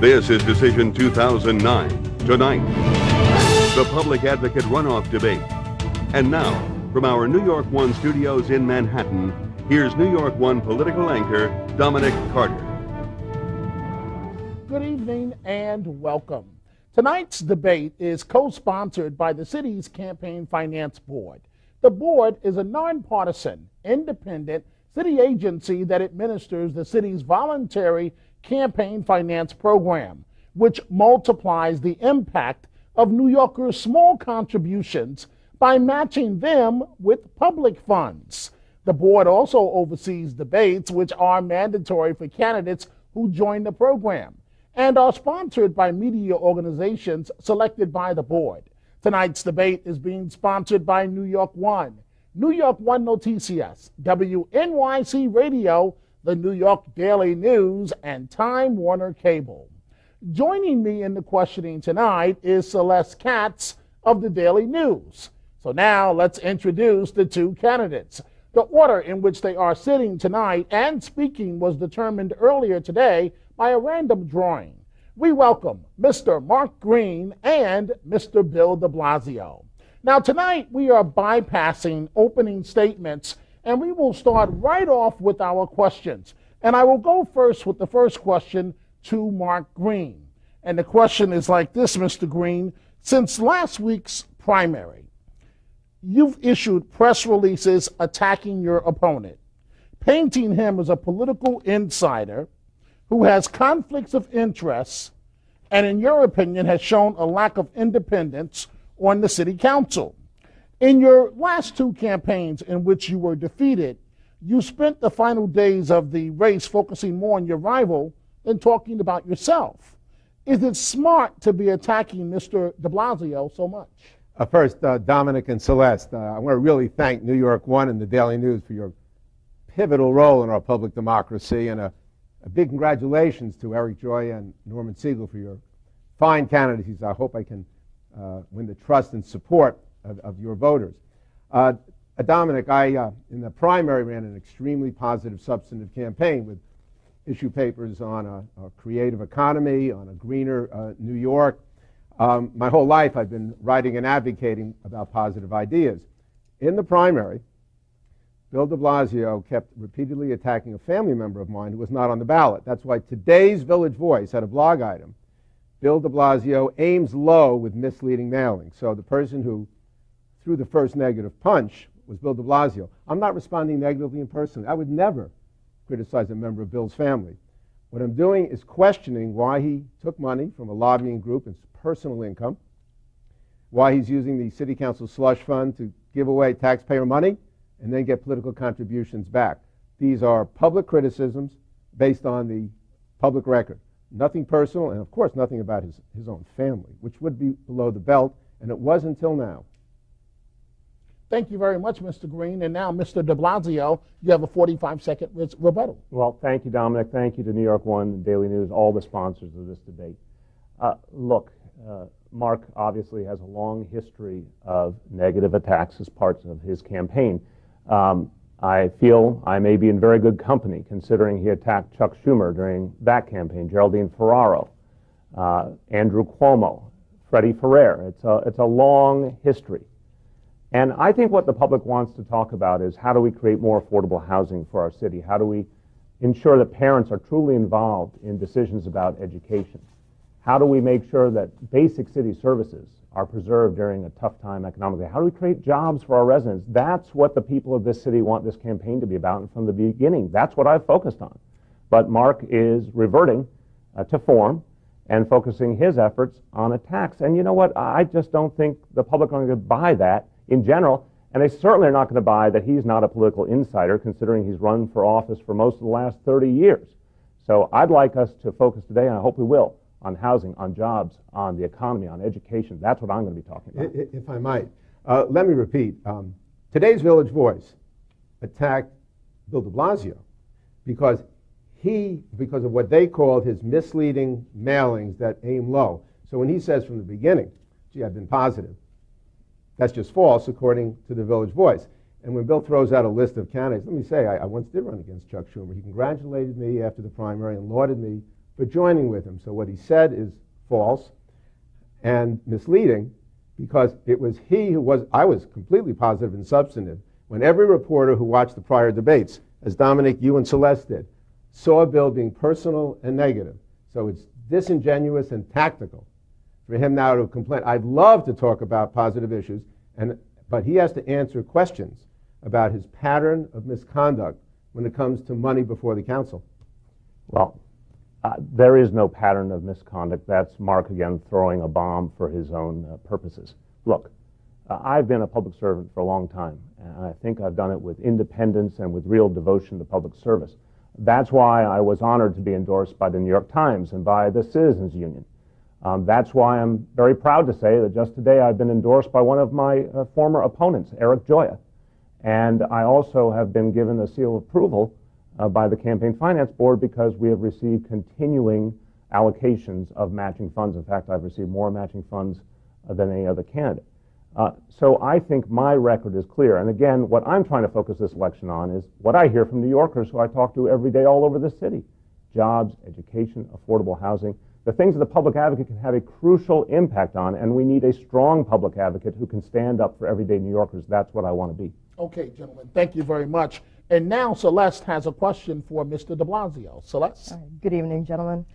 This is Decision 2009. Tonight, the Public Advocate runoff debate. And now, from our New York One studios in Manhattan, here's New York One political anchor Dominic Carter. Good evening and welcome. Tonight's debate is co-sponsored by the city's Campaign Finance Board. The board is a nonpartisan, independent city agency that administers the city's voluntary campaign finance program, which multiplies the impact of New Yorkers' small contributions by matching them with public funds. The board also oversees debates, which are mandatory for candidates who join the program and are sponsored by media organizations selected by the board. Tonight's debate is being sponsored by New York One, New York One Noticias, WNYC Radio, the New York Daily News, and Time Warner Cable. Joining me in the questioning tonight is Celeste Katz of the Daily News. So now let's introduce the two candidates. The order in which they are sitting tonight and speaking was determined earlier today by a random drawing. We welcome Mr. Mark Green and Mr. Bill de Blasio. Now tonight we are bypassing opening statements, and we will start right off with our questions. And I will go first with the first question to Mark Green. And the question is like this, Mr. Green. Since last week's primary, you've issued press releases attacking your opponent, painting him as a political insider who has conflicts of interest and, in your opinion, has shown a lack of independence on the city council. In your last two campaigns in which you were defeated, you spent the final days of the race focusing more on your rival than talking about yourself. Is it smart to be attacking Mr. de Blasio so much? First, Dominic and Celeste, I want to really thank New York One and the Daily News for your pivotal role in our public democracy, and a big congratulations to Eric Joy and Norman Siegel for your fine candidacies. I hope I can win the trust and support of your voters. Dominic, I, in the primary, ran an extremely positive, substantive campaign with issue papers on a creative economy, on a greener New York. My whole life I've been writing and advocating about positive ideas. In the primary, Bill de Blasio kept repeatedly attacking a family member of mine who was not on the ballot. That's why today's Village Voice had a blog item. Bill de Blasio aims low with misleading mailings. So the person who threw the first negative punch was Bill de Blasio. I'm not responding negatively in person. I would never criticize a member of Bill's family. What I'm doing is questioning why he took money from a lobbying group and personal income, why he's using the city council slush fund to give away taxpayer money and then get political contributions back. These are public criticisms based on the public record. Nothing personal, and of course nothing about his own family, which would be below the belt, and it was until now. Thank you very much, Mr. Green. And now, Mr. de Blasio, you have a 45-second rebuttal. Well, thank you, Dominic. Thank you to New York One, Daily News, all the sponsors of this debate. Mark obviously has a long history of negative attacks as parts of his campaign. I feel I may be in very good company, considering he attacked Chuck Schumer during that campaign, Geraldine Ferraro, Andrew Cuomo, Freddie Ferrer. It's a long history. And I think what the public wants to talk about is how do we create more affordable housing for our city? How do we ensure that parents are truly involved in decisions about education? How do we make sure that basic city services are preserved during a tough time economically? How do we create jobs for our residents? That's what the people of this city want this campaign to be about, and from the beginning, that's what I've focused on. But Mark is reverting to form and focusing his efforts on attacks. And you know what? I just don't think the public are going to buy that in general, and they certainly are not going to buy that he's not a political insider, considering he's run for office for most of the last 30 years. So I'd like us to focus today, and I hope we will, on housing, on jobs, on the economy, on education. That's what I'm going to be talking about. If I might, let me repeat. Today's Village Voice attacked Bill de Blasio because of what they called his misleading mailings that aim low. So when he says from the beginning, gee, I've been positive, that's just false according to the Village Voice. And when Bill throws out a list of candidates, let me say, I once did run against Chuck Schumer. He congratulated me after the primary and lauded me for joining with him. So what he said is false and misleading, because it was he who was, I was completely positive and substantive, when every reporter who watched the prior debates, as Dominic, you and Celeste did, saw Bill being personal and negative. So it's disingenuous and tactical for him now to complain. I'd love to talk about positive issues, but he has to answer questions about his pattern of misconduct when it comes to money before the council. Well, there is no pattern of misconduct. That's Mark, again, throwing a bomb for his own purposes. Look, I've been a public servant for a long time, and I think I've done it with independence and with real devotion to public service. That's why I was honored to be endorsed by the New York Times and by the Citizens Union. That's why I'm very proud to say that just today I've been endorsed by one of my former opponents, Eric Joya. And I also have been given a seal of approval by the Campaign Finance Board because we have received continuing allocations of matching funds. In fact, I've received more matching funds than any other candidate. So I think my record is clear. And again, what I'm trying to focus this election on is what I hear from New Yorkers who I talk to every day all over the city. Jobs, education, affordable housing, the things that the public advocate can have a crucial impact on, and we need a strong public advocate who can stand up for everyday New Yorkers. That's what I want to be. Okay, gentlemen, thank you very much. And now Celeste has a question for Mr. de Blasio. Celeste? Good evening, gentlemen.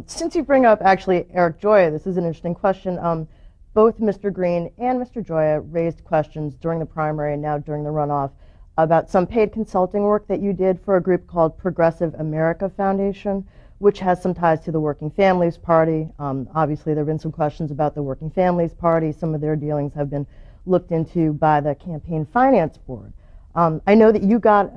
Since you bring up actually Eric Joya, this is an interesting question. Both Mr. Green and Mr. Joya raised questions during the primary and now during the runoff about some paid consulting work that you did for a group called Progressive America Foundation, which has some ties to the Working Families Party. Obviously, there have been some questions about the Working Families Party. Some of their dealings have been looked into by the Campaign Finance Board. I know that you got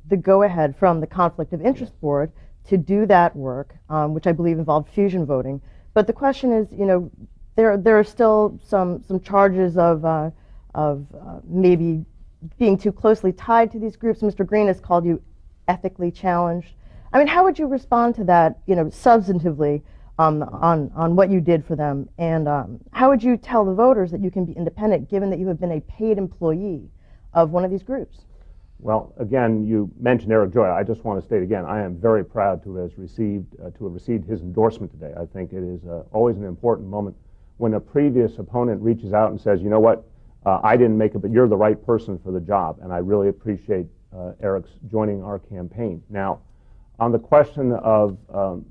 the go-ahead from the Conflict of Interest Board to do that work, which I believe involved fusion voting. But the question is, you know, there are still some charges of maybe being too closely tied to these groups. Mr. Green has called you ethically challenged. I mean, how would you respond to that, you know, substantively on what you did for them? And how would you tell the voters that you can be independent given that you have been a paid employee of one of these groups? Well, again, you mentioned Eric Joya. I just want to state again, I am very proud to have received his endorsement today. I think it is always an important moment when a previous opponent reaches out and says, you know what, I didn't make it, but you're the right person for the job. And I really appreciate Eric's joining our campaign. Now, on the question of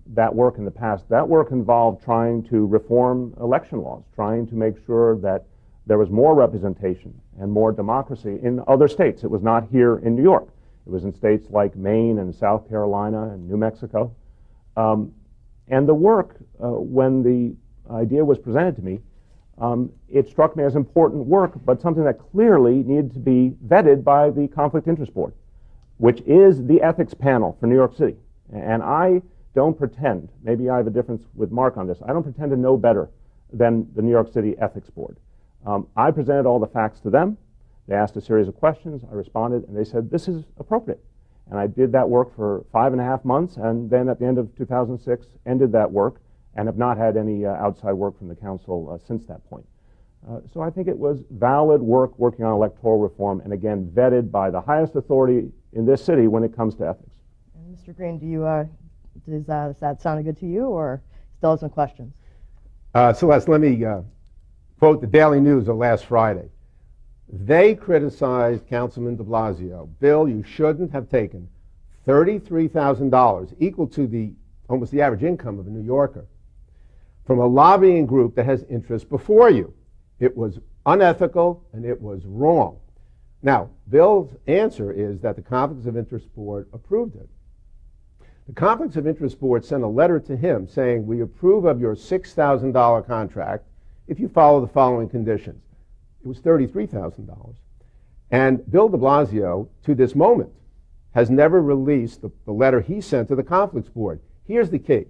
that work in the past, that work involved trying to reform election laws, trying to make sure that there was more representation and more democracy in other states. It was not here in New York. It was in states like Maine and South Carolina and New Mexico. And the work, when the idea was presented to me, it struck me as important work, but something that clearly needed to be vetted by the Conflict Interest Board, which is the ethics panel for New York City. And I don't pretend, maybe I have a difference with Mark on this, I don't pretend to know better than the New York City Ethics Board. I presented all the facts to them. They asked a series of questions. I responded, and they said, this is appropriate. And I did that work for 5.5 months, and then at the end of 2006, ended that work, and have not had any outside work from the council since that point. So I think it was valid work working on electoral reform, and again, vetted by the highest authority in this city when it comes to ethics. And Mr. Green, do you, does that sound good to you, or still have some questions? Celeste, let me quote the Daily News of last Friday. They criticized Councilman de Blasio. Bill, you shouldn't have taken $33,000, equal to almost the average income of a New Yorker, from a lobbying group that has interests before you. It was unethical and it was wrong. Now, Bill's answer is that the Conflicts of Interest Board approved it. The Conflicts of Interest Board sent a letter to him saying, we approve of your $6,000 contract if you follow the following conditions. It was $33,000. And Bill de Blasio, to this moment, has never released the letter he sent to the Conflicts Board. Here's the key.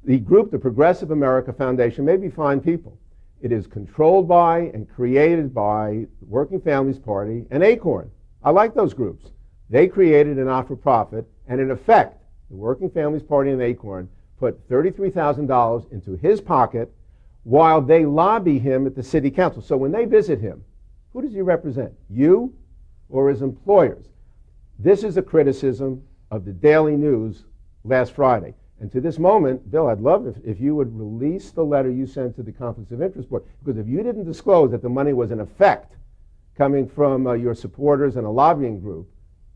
The group, the Progressive America Foundation, may be fine people. It is controlled by and created by the Working Families Party and Acorn. I like those groups. They created a not-for-profit, and in effect, the Working Families Party and Acorn put $33,000 into his pocket while they lobby him at the city council. So when they visit him, who does he represent? You or his employers? This is a criticism of the Daily News last Friday. And to this moment, Bill, I'd love if you would release the letter you sent to the Conflicts of Interest Board, because if you didn't disclose that the money was in effect coming from your supporters and a lobbying group,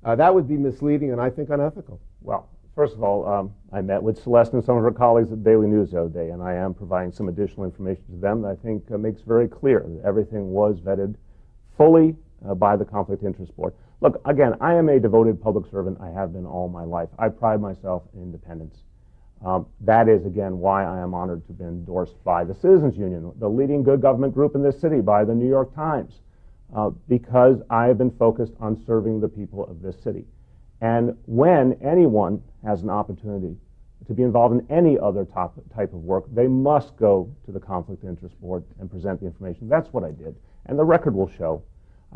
that would be misleading and I think unethical. Well, first of all, I met with Celeste and some of her colleagues at Daily News the other day, and I am providing some additional information to them that I think makes very clear that everything was vetted fully by the Conflict of Interest Board. Look, again, I am a devoted public servant. I have been all my life. I pride myself in independence. That is, again, why I am honored to have been endorsed by the Citizens Union, the leading good government group in this city, by the New York Times, because I have been focused on serving the people of this city. And when anyone has an opportunity to be involved in any other type of work, they must go to the Conflict of Interest Board and present the information. That's what I did. And the record will show.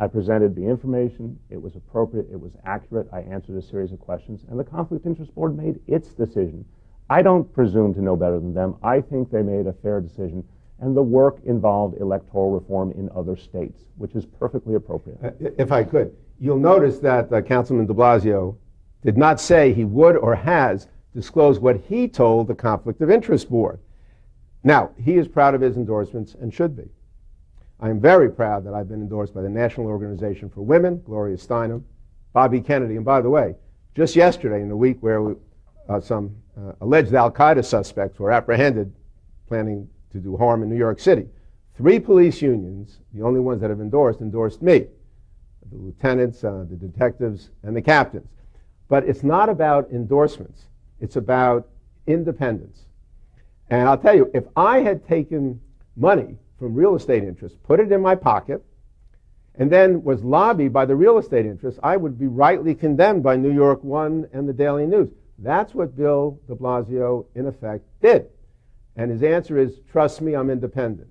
I presented the information. It was appropriate. It was accurate. I answered a series of questions. And the Conflict of Interest Board made its decision. I don't presume to know better than them. I think they made a fair decision. And the work involved electoral reform in other states, which is perfectly appropriate. If I could, you'll notice that Councilman de Blasio did not say he would or has disclosed what he told the Conflict of Interest Board. Now, he is proud of his endorsements and should be. I am very proud that I've been endorsed by the National Organization for Women, Gloria Steinem, Bobby Kennedy, and by the way, just yesterday in the week where some alleged al-Qaeda suspects were apprehended planning to do harm in New York City, 3 police unions, the only ones that have endorsed me, the lieutenants, the detectives, and the captains. But it's not about endorsements. It's about independence. And I'll tell you, if I had taken money from real estate interests, put it in my pocket, and then was lobbied by the real estate interests, I would be rightly condemned by New York One and the Daily News. That's what Bill de Blasio, in effect, did. And his answer is, trust me, I'm independent.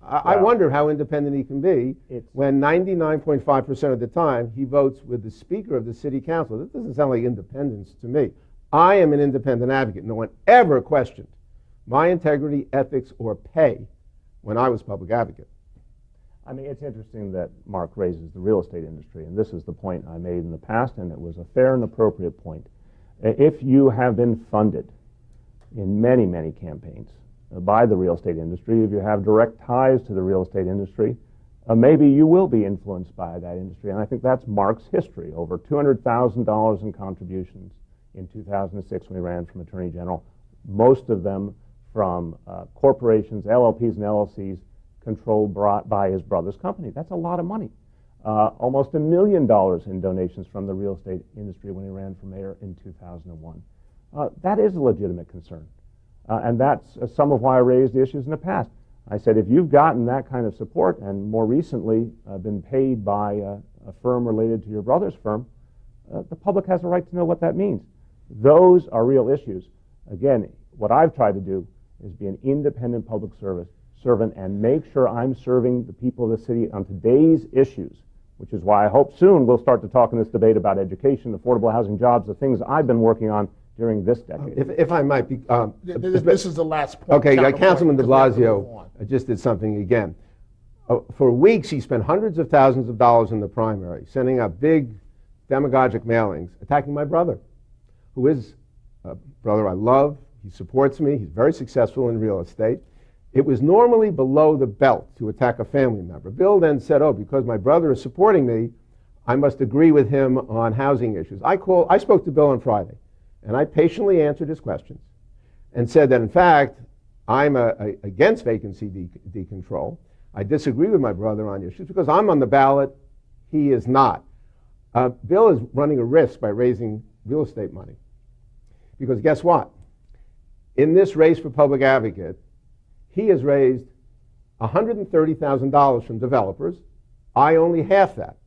I wonder how independent he can be when 99.5% of the time he votes with the Speaker of the City Council. That doesn't sound like independence to me. I am an independent advocate. No one ever questioned my integrity, ethics, or pay when I was public advocate. I mean, it's interesting that Mark raises the real estate industry, and this is the point I made in the past, and it was a fair and appropriate point. If you have been funded in many, many campaigns by the real estate industry, if you have direct ties to the real estate industry, maybe you will be influenced by that industry. And I think that's Mark's history. Over $200,000 in contributions in 2006 when he ran from Attorney General, most of them from corporations, LLPs and LLCs controlled by his brother's company. That's a lot of money. Almost $1 million in donations from the real estate industry when he ran for mayor in 2001. That is a legitimate concern. And that's some of why I raised the issues in the past. I said, if you've gotten that kind of support and more recently been paid by a firm related to your brother's firm, the public has a right to know what that means. Those are real issues. Again, what I've tried to do is be an independent public servant and make sure I'm serving the people of the city on today's issues, which is why I hope soon we'll start to talk in this debate about education, affordable housing, jobs, the things I've been working on during this decade. If I might be... this is the last point. Okay, Councilman de Blasio just did something again. For weeks, he spent hundreds of thousands of dollars in the primary, sending out big demagogic mailings, attacking my brother, who is a brother I love. He supports me. He's very successful in real estate. It was normally below the belt to attack a family member. Bill then said, oh, because my brother is supporting me, I must agree with him on housing issues. I spoke to Bill on Friday, and I patiently answered his questions and said that, in fact, I'm against vacancy decontrol. I disagree with my brother on issues because I'm on the ballot. He is not. Bill is running a risk by raising real estate money. Because guess what? In this race for public advocate, he has raised $130,000 from developers. I only half that.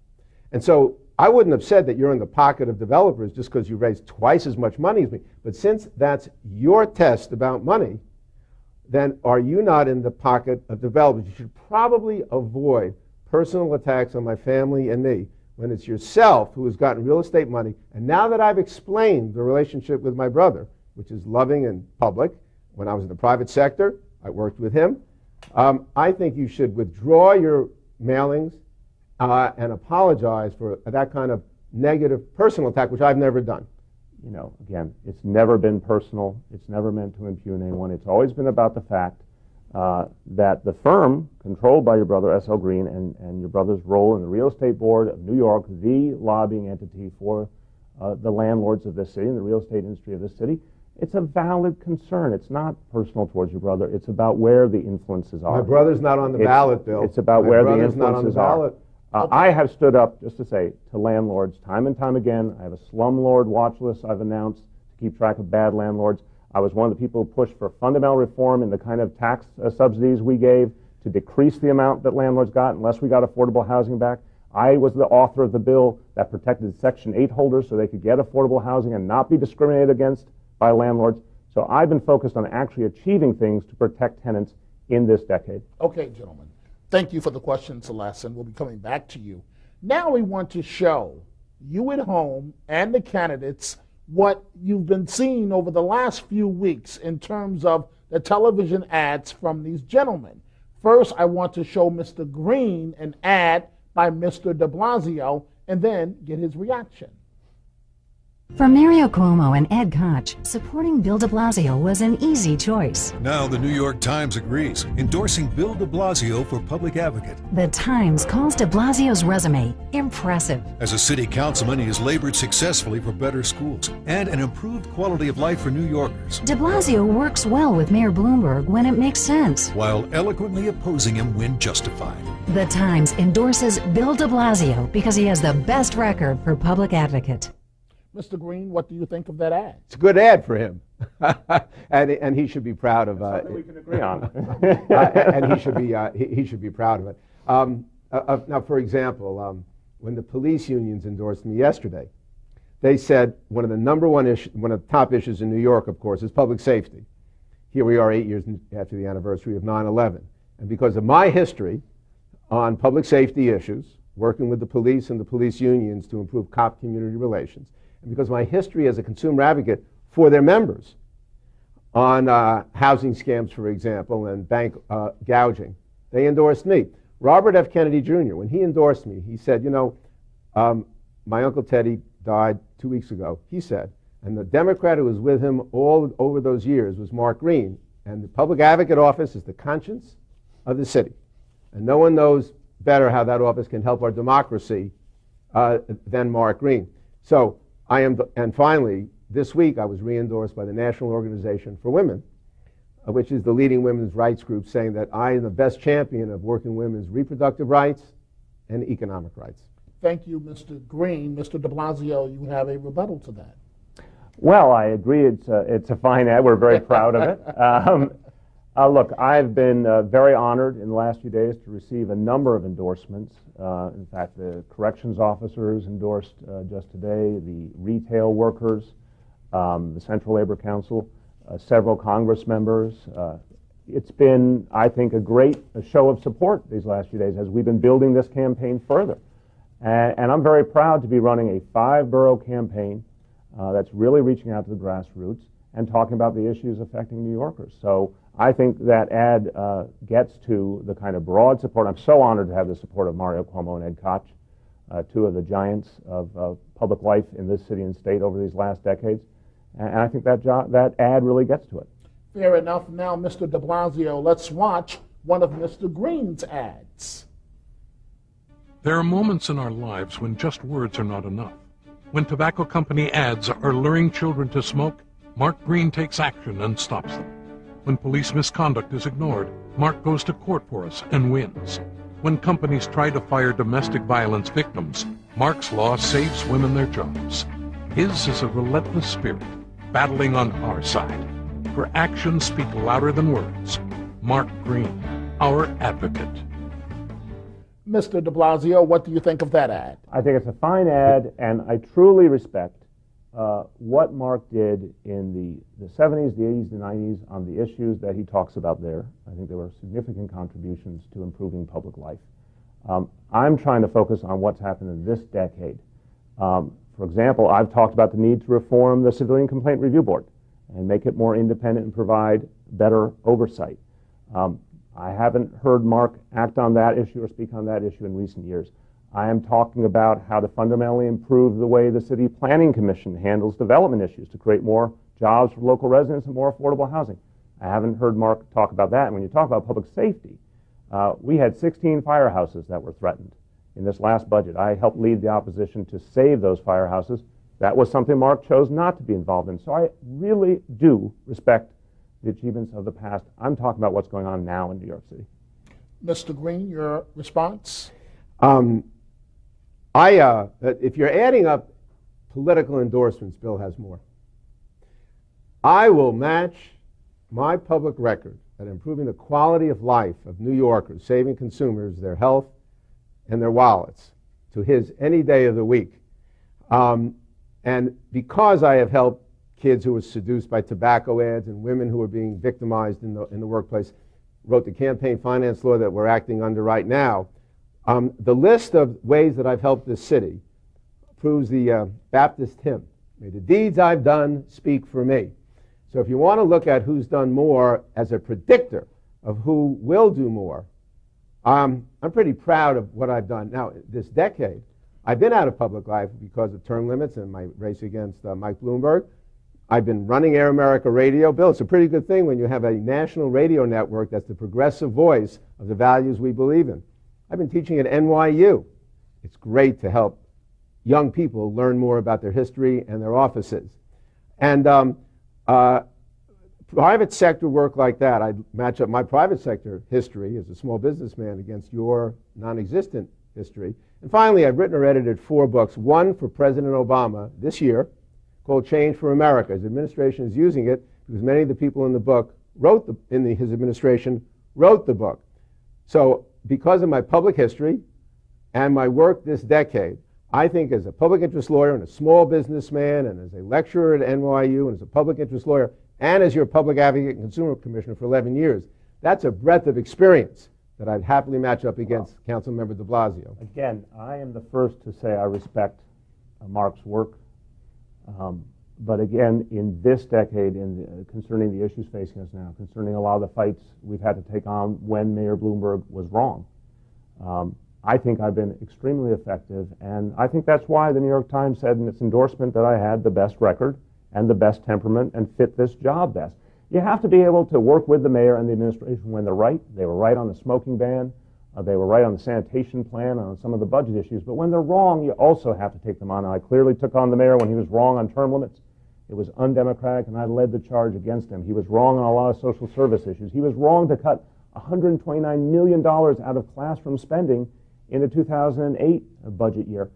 And so I wouldn't have said that you're in the pocket of developers just because you raised twice as much money as me. But since that's your test about money, then are you not in the pocket of developers? You should probably avoid personal attacks on my family and me when it's yourself who has gotten real estate money. And now that I've explained the relationship with my brother, which is loving and public, when I was in the private sector, I worked with him, I think you should withdraw your mailings and apologize for that kind of negative personal attack, which I've never done. you know, again, it's never been personal. It's never meant to impugn anyone. It's always been about the fact that the firm controlled by your brother, S.L. Green, and your brother's role in the Real Estate Board of New York, the lobbying entity for the landlords of this city and the real estate industry of this city, it's a valid concern. It's not personal towards your brother. It's about where the influences are. My brother's not on the ballot, Bill. It's about where the influences are. Okay. I have stood up, just to say, to landlords time and time again. I have a slumlord watch list I've announced to keep track of bad landlords. I was one of the people who pushed for fundamental reform in the kind of tax subsidies we gave to decrease the amount that landlords got unless we got affordable housing back. I was the author of the bill that protected Section 8 holders so they could get affordable housing and not be discriminated against by landlords. So I've been focused on actually achieving things to protect tenants in this decade. Okay, gentlemen. Thank you for the question, Celeste, and we'll be coming back to you. Now we want to show you at home and the candidates what you've been seeing over the last few weeks in terms of the television ads from these gentlemen. First, I want to show Mr. Green an ad by Mr. de Blasio and then get his reaction. For Mario Cuomo and Ed Koch, supporting Bill de Blasio was an easy choice. Now the New York Times agrees, endorsing Bill de Blasio for public advocate. The Times calls de Blasio's resume impressive. As a city councilman, he has labored successfully for better schools and an improved quality of life for New Yorkers, De Blasio works well with Mayor Bloomberg when it makes sense. while eloquently opposing him when justified. The Times endorses Bill de Blasio because he has the best record for public advocate. Mr. Green, what do you think of that ad? It's a good ad for him, and he should be proud of. Something we can agree on. And he should be proud of it. Now, for example, when the police unions endorsed me yesterday, they said one of the top issues in New York, of course, is public safety. Here we are 8 years after the anniversary of 9/11, and because of my history on public safety issues, working with the police and the police unions to improve cop-community relations, and because of my history as a consumer advocate for their members on housing scams, for example, and bank gouging, they endorsed me. Robert F. Kennedy Jr., when he endorsed me, he said, you know, my Uncle Teddy died 2 weeks ago, he said, and the Democrat who was with him all over those years was Mark Green, and the public advocate office is the conscience of the city. And no one knows better how that office can help our democracy than Mark Green. So and finally, this week I was re-endorsed by the National Organization for Women, which is the leading women's rights group, saying that I am the best champion of working women's reproductive rights and economic rights. Thank you, Mr. Green. Mr. de Blasio, you have a rebuttal to that. Well, I agree. It's a fine ad. We're very proud of it. Look, I've been very honored in the last few days to receive a number of endorsements. In fact, the corrections officers endorsed just today, the retail workers, the Central Labor Council, several Congress members. It's been, I think, a show of support these last few days as we've been building this campaign further. And I'm very proud to be running a 5-borough campaign that's really reaching out to the grassroots and talking about the issues affecting New Yorkers. So I think that ad gets to the kind of broad support. I'm so honored to have the support of Mario Cuomo and Ed Koch, two of the giants of public life in this city and state over these last decades. And I think that ad really gets to it. Fair enough. Now, Mr. de Blasio, let's watch one of Mr. Green's ads. There are moments in our lives when just words are not enough. When tobacco company ads are luring children to smoke, Mark Green takes action and stops them. When police misconduct is ignored, Mark goes to court for us and wins. When companies try to fire domestic violence victims, Mark's law saves women their jobs. His is a relentless spirit, battling on our side. For actions speak louder than words. Mark Green, our advocate. Mr. de Blasio, what do you think of that ad? I think it's a fine ad, and I truly respect what Mark did in the 70s, the 80s, the 90s on the issues that he talks about there. I think there were significant contributions to improving public life. I'm trying to focus on what's happened in this decade. For example, I've talked about the need to reform the Civilian Complaint Review Board and make it more independent and provide better oversight. I haven't heard Mark act on that issue or speak on that issue in recent years. I am talking about how to fundamentally improve the way the City Planning Commission handles development issues to create more jobs for local residents and more affordable housing. I haven't heard Mark talk about that. And when you talk about public safety, we had 16 firehouses that were threatened in this last budget. I helped lead the opposition to save those firehouses. That was something Mark chose not to be involved in. So I really do respect the achievements of the past. I'm talking about what's going on now in New York City. Mr. Green, your response? If you're adding up political endorsements, Bill has more. I will match my public record at improving the quality of life of New Yorkers, saving consumers their health and their wallets, to his any day of the week. And because I have helped kids who were seduced by tobacco ads and women who were being victimized in the workplace, wrote the campaign finance law that we're acting under right now, the list of ways that I've helped this city proves the Baptist hymn, "May the deeds I've done speak for me." So if you want to look at who's done more as a predictor of who will do more, I'm pretty proud of what I've done. Now, this decade, I've been out of public life because of term limits and my race against Mike Bloomberg. I've been running Air America Radio. Bill, it's a pretty good thing when you have a national radio network that's the progressive voice of the values we believe in. I've been teaching at NYU. It's great to help young people learn more about their history and their offices. And private sector work like that, I match up my private sector history as a small businessman against your non-existent history. And finally, I've written or edited 4 books, one for President Obama this year called Change for America. His administration is using it because many of the people in the book his administration wrote the book. So because of my public history and my work this decade, I think as a public interest lawyer and a small businessman and as a lecturer at NYU and as a public interest lawyer and as your public advocate and consumer commissioner for 11 years, that's a breadth of experience that I'd happily match up against Councilmember de Blasio. Again, I am the first to say I respect Mark's work. But again, in this decade, concerning the issues facing us now, concerning a lot of the fights we've had to take on when Mayor Bloomberg was wrong, I think I've been extremely effective, and I think that's why the New York Times said in its endorsement that I had the best record and the best temperament and fit this job best. You have to be able to work with the mayor and the administration when they're right. They were right on the smoking ban. They were right on the sanitation plan, on some of the budget issues. But when they're wrong, you also have to take them on. I clearly took on the mayor when he was wrong on term limits. It was undemocratic, and I led the charge against him. He was wrong on a lot of social service issues. He was wrong to cut $129 million out of classroom spending in the 2008 budget year.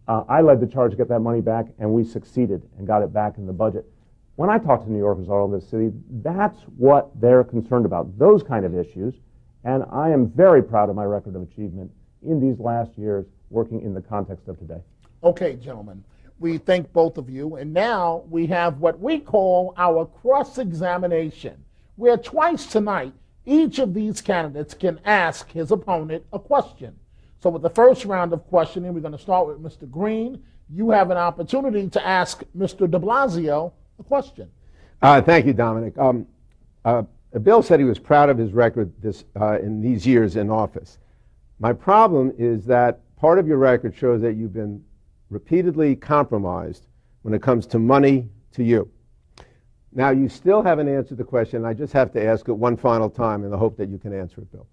I led the charge to get that money back, and we succeeded and got it back in the budget. When I talk to New Yorkers all over the city, that's what they're concerned about, those kind of issues. And I am very proud of my record of achievement in these last years working in the context of today. Okay, gentlemen, we thank both of you. And now we have what we call our cross-examination, where twice tonight, each of these candidates can ask his opponent a question. So with the first round of questioning, we're going to start with Mr. Green. You have an opportunity to ask Mr. de Blasio a question. Thank you, Dominic. Bill said he was proud of his record in these years in office. My problem is that part of your record shows that you've been repeatedly compromised when it comes to money to you. Now, you still haven't answered the question. I just have to ask it one final time in the hope that you can answer it, Bill.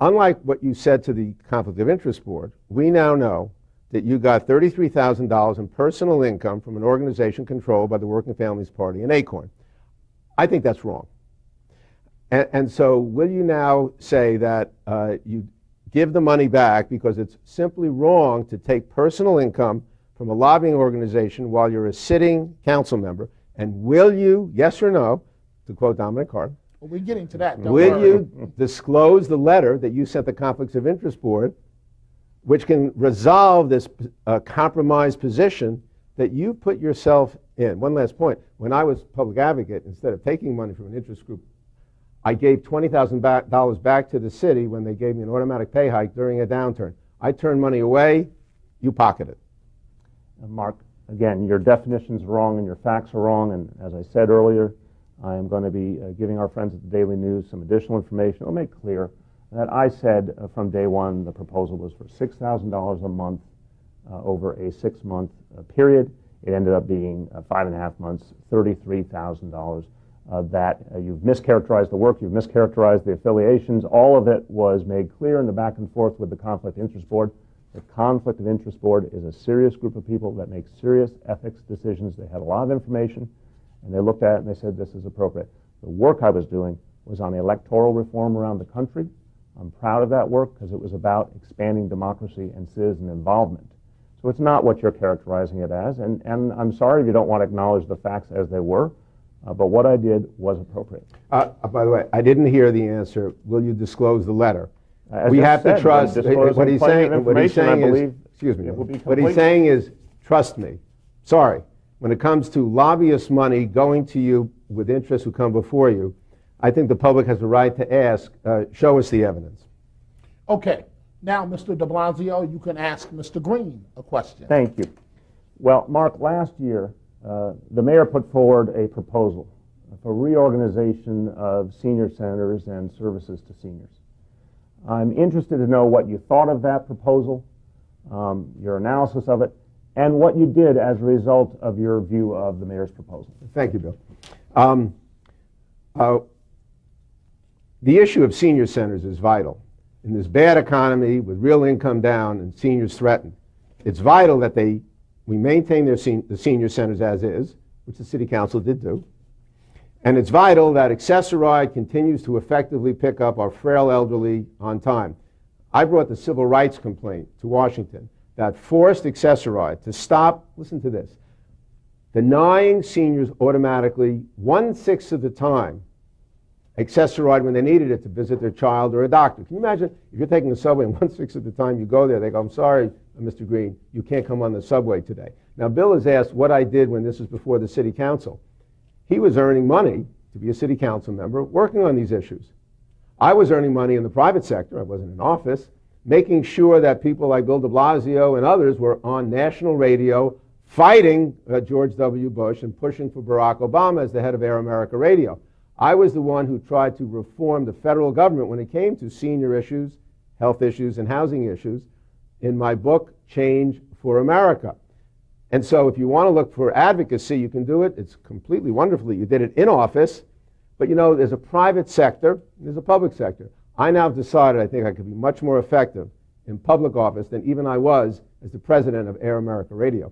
Unlike what you said to the Conflict of Interest Board, we now know that you got $33,000 in personal income from an organization controlled by the Working Families Party in Acorn. I think that's wrong. And so will you now say that you give the money back because it's simply wrong to take personal income from a lobbying organization while you're a sitting council member? And will you, yes or no, to quote Dominic Carter, well, we're getting to that. Will you disclose the letter that you sent the Conflicts of Interest Board, which can resolve this compromised position that you put yourself in? One last point. When I was public advocate, instead of taking money from an interest group, I gave $20,000 back to the city when they gave me an automatic pay hike during a downturn. I turned money away. You pocket it. Mark, again, your definition's wrong and your facts are wrong. And as I said earlier, I am going to be giving our friends at the Daily News some additional information. It'll make clear that I said from day one the proposal was for $6,000 a month over a 6-month period. It ended up being 5.5 months, $33,000. That you've mischaracterized the work, you've mischaracterized the affiliations. All of it was made clear in the back and forth with the Conflict of Interest Board. The Conflict of Interest Board is a serious group of people that make serious ethics decisions. They had a lot of information, and they looked at it and they said this is appropriate. The work I was doing was on electoral reform around the country. I'm proud of that work because it was about expanding democracy and citizen involvement. So it's not what you're characterizing it as, and I'm sorry if you don't want to acknowledge the facts as they were, but what I did was appropriate. By the way, I didn't hear the answer. Will you disclose the letter? We I have said, to trust what he's saying. What he's saying is, excuse me. What he's saying is, trust me. Sorry. When it comes to lobbyist money going to you with interests who come before you, I think the public has a right to ask, show us the evidence. Okay. Now, Mr. de Blasio, you can ask Mr. Green a question. Thank you. Well, Mark, last year, the mayor put forward a proposal for reorganization of senior centers and services to seniors. I'm interested to know what you thought of that proposal, your analysis of it, and what you did as a result of your view of the mayor's proposal. Thank you, Bill. The issue of senior centers is vital. In this bad economy with real income down and seniors threatened, it's vital that we maintain the senior centers as is, which the City Council did do. And it's vital that Access-a-Ride continues to effectively pick up our frail elderly on time. I brought the civil rights complaint to Washington that forced Access-a-Ride to stop, listen to this, denying seniors automatically 1/6 of the time Access-a-Ride when they needed it to visit their child or a doctor. Can you imagine if you're taking the subway and 1/6 of the time you go there, they go, I'm sorry, Mr. Green, you can't come on the subway today. Now, Bill has asked what I did when this was before the City Council. He was earning money to be a City Council member working on these issues. I was earning money in the private sector. I wasn't in office, making sure that people like Bill de Blasio and others were on national radio fighting George W. Bush and pushing for Barack Obama as the head of Air America Radio. I was the one who tried to reform the federal government when it came to senior issues, health issues, and housing issues in my book, Change for America. And so if you want to look for advocacy, you can do it. It's completely wonderful that you did it in office. But, you know, there's a private sector, there's a public sector. I now have decided I think I could be much more effective in public office than even I was as the president of Air America Radio.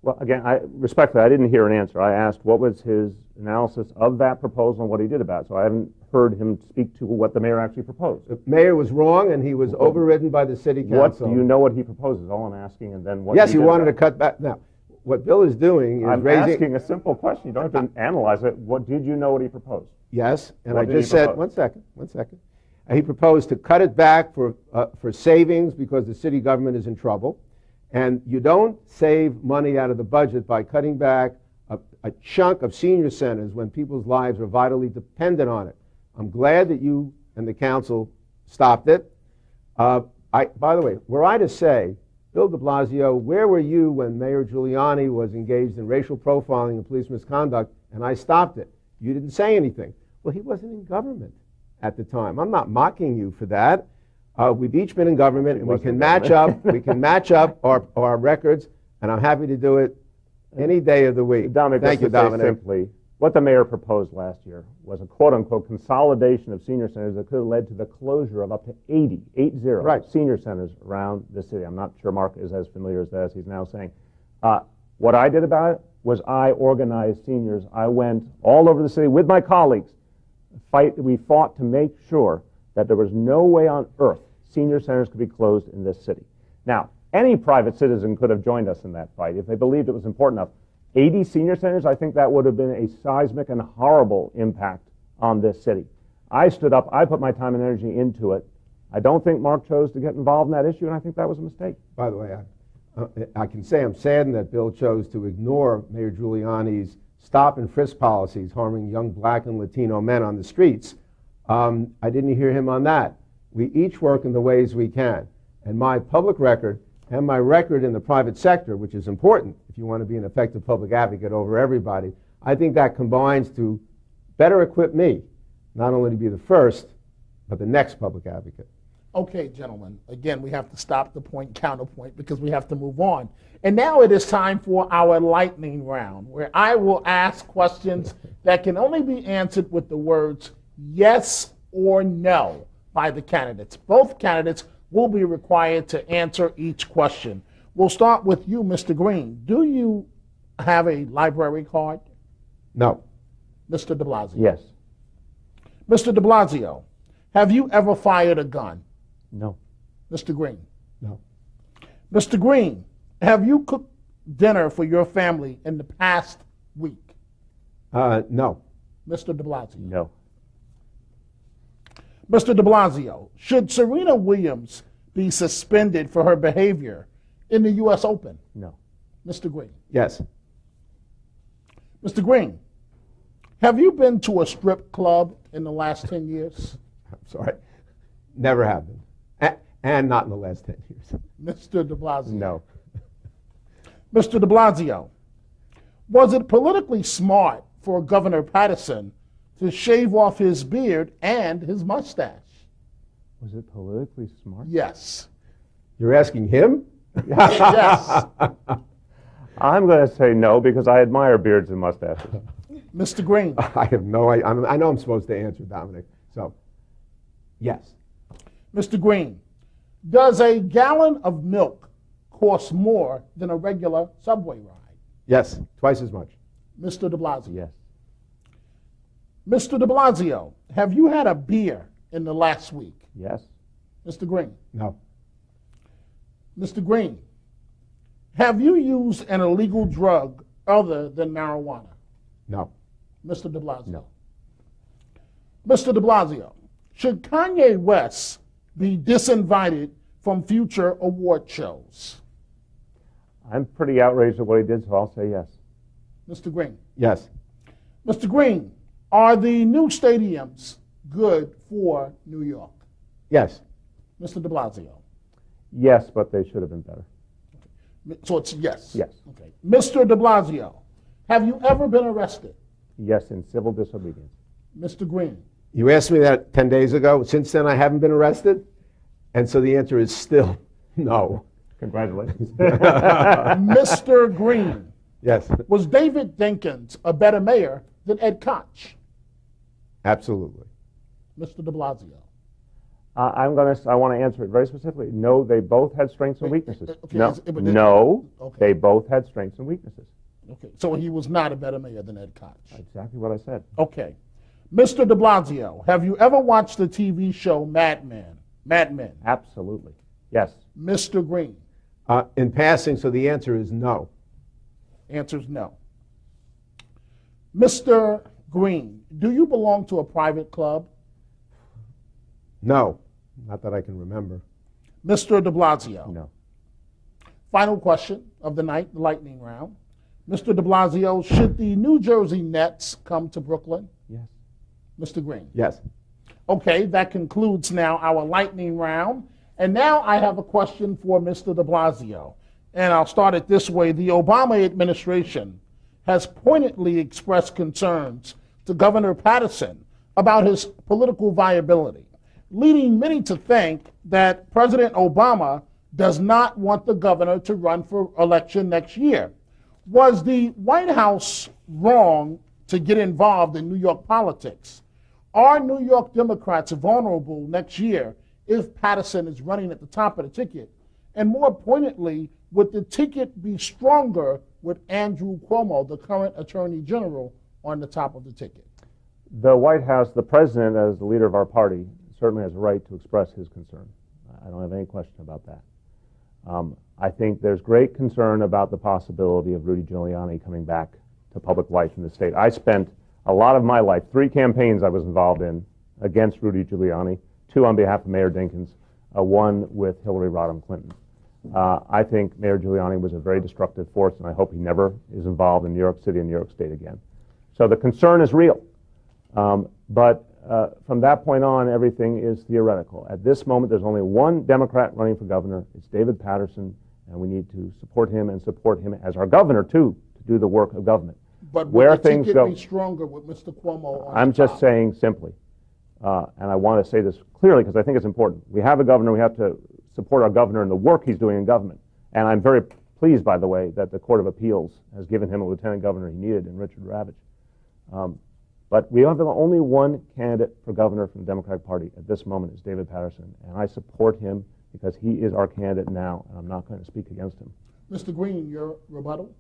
Well, again, respectfully, I didn't hear an answer. I asked what was his analysis of that proposal and what he did about it. So I haven't heard him speak to what the mayor actually proposed. The mayor was wrong, and he was overridden by the City Council. What do you know what he proposes? All I'm asking, and then what Yes, he did wanted about to cut back. Now, what Bill is doing is I'm raising... asking a simple question. You don't have to analyze it. What did you know what he proposed? Yes, and What I did just he said, propose? one second. He proposed to cut it back for savings because the city government is in trouble. And you don't save money out of the budget by cutting back a chunk of senior centers when people's lives are vitally dependent on it. I'm glad that you and the council stopped it. By the way, were I to say, Bill de Blasio, where were you when Mayor Giuliani was engaged in racial profiling and police misconduct, and I stopped it? You didn't say anything. Well, he wasn't in government at the time. I'm not mocking you for that. We've each been in government, and we can match up. We can match up our records, and I'm happy to do it any day of the week. Dominic, Thank you, Dominic. Simply, what the mayor proposed last year was a quote-unquote consolidation of senior centers that could have led to the closure of up to 80 senior centers around the city. I'm not sure Mark is as familiar as that as he's now saying. What I did about it was I organized seniors. I went all over the city with my colleagues. We fought to make sure that there was no way on earth senior centers could be closed in this city. Now, any private citizen could have joined us in that fight if they believed it was important enough. 80 senior centers, I think that would have been a seismic and horrible impact on this city. I stood up, I put my time and energy into it. I don't think Mark chose to get involved in that issue, and I think that was a mistake. By the way, I can say I'm saddened that Bill chose to ignore Mayor Giuliani's stop and frisk policies harming young black and Latino men on the streets. I didn't hear him on that. We each work in the ways we can. And my public record and my record in the private sector, which is important if you want to be an effective public advocate over everybody, I think that combines to better equip me, not only to be the first, but the next public advocate. Okay, gentlemen. Again, we have to stop the point counterpoint because we have to move on. And now it is time for our lightning round, where I will ask questions that can only be answered with the words yes or no by the candidates. Both candidates will be required to answer each question. We'll start with you, Mr. Green. Do you have a library card? No. Mr. de Blasio? Yes. Mr. de Blasio, have you ever fired a gun? No. Mr. Green? No. Mr. Green, have you cooked dinner for your family in the past week? No. Mr. de Blasio? No. Mr. de Blasio, should Serena Williams be suspended for her behavior in the U.S. Open? No. Mr. Green? Yes. Mr. Green, have you been to a strip club in the last 10 years? I'm sorry. Never have been. And not in the last 10 years. Mr. de Blasio? No. Mr. de Blasio, was it politically smart for Governor Patterson to shave off his beard and his mustache? Was it politically smart? Yes. You're asking him? Yes. I'm going to say no because I admire beards and mustaches. Mr. Green? I have no idea. I know I'm supposed to answer, Dominic. So, yes. Mr. Green, does a gallon of milk cost more than a regular subway ride? Yes. Twice as much. Mr. de Blasio? Yes. Mr. de Blasio, have you had a beer in the last week? Yes. Mr. Green? No. Mr. Green, have you used an illegal drug other than marijuana? No. Mr. de Blasio? No. Mr. de Blasio, should Kanye West be disinvited from future award shows? I'm pretty outraged at what he did, so I'll say yes. Mr. Green? Yes. Mr. Green, are the new stadiums good for New York? Yes. Mr. de Blasio? Yes, but they should have been better. So it's yes? Yes. Okay. Mr. de Blasio, have you ever been arrested? Yes, in civil disobedience. Mr. Green? You asked me that 10 days ago. Since then, I haven't been arrested. And so the answer is still no. Congratulations. Mr. Green? Yes. Was David Dinkins a better mayor than Ed Koch? Absolutely. Mr. de Blasio? I want to answer it very specifically. No, they both had strengths and weaknesses. Okay, No, okay. they both had strengths and weaknesses. Okay, so he was not a better mayor than Ed Koch. Exactly what I said. Okay. Mr. de Blasio, have you ever watched the TV show Mad Men? Mad Men? Absolutely. Yes. Mr. Green? In passing, so the answer is no. Answer is no. Mr. Green, do you belong to a private club? No. Not that I can remember. Mr. de Blasio? No. Final question of the night, the lightning round. Mr. de Blasio, should the New Jersey Nets come to Brooklyn? Yes. Mr. Green? Yes. Okay, that concludes now our lightning round. And now I have a question for Mr. de Blasio. And I'll start it this way. The Obama administration has pointedly expressed concerns to Governor Patterson about his political viability, leading many to think that President Obama does not want the governor to run for election next year. Was the White House wrong to get involved in New York politics? Are New York Democrats vulnerable next year if Patterson is running at the top of the ticket? And more pointedly, would the ticket be stronger with Andrew Cuomo, the current Attorney General, on the top of the ticket? The White House, the president, as the leader of our party, certainly has a right to express his concern. I don't have any question about that. I think there's great concern about the possibility of Rudy Giuliani coming back to public life in the state. I spent a lot of my life, 3 campaigns I was involved in against Rudy Giuliani, 2 on behalf of Mayor Dinkins, 1 with Hillary Rodham Clinton. I think Mayor Giuliani was a very destructive force, and I hope he never is involved in New York City and New York State again. So the concern is real. But from that point on, everything is theoretical. At this moment, there's only one Democrat running for governor. It's David Patterson, and we need to support him and support him as our governor, too, to do the work of government. But where would the things ticket go, be stronger with Mr. Cuomo on I'm the just top? saying simply, and I want to say this clearly because I think it's important. We have a governor. We have to support our governor and the work he's doing in government. And I'm very pleased, by the way, that the Court of Appeals has given him a lieutenant governor he needed in Richard Ravitch. But we have only one candidate for governor from the Democratic Party at this moment is David Patterson, and I support him because he is our candidate now, and I'm not going to speak against him. Mr. Green, your rebuttal?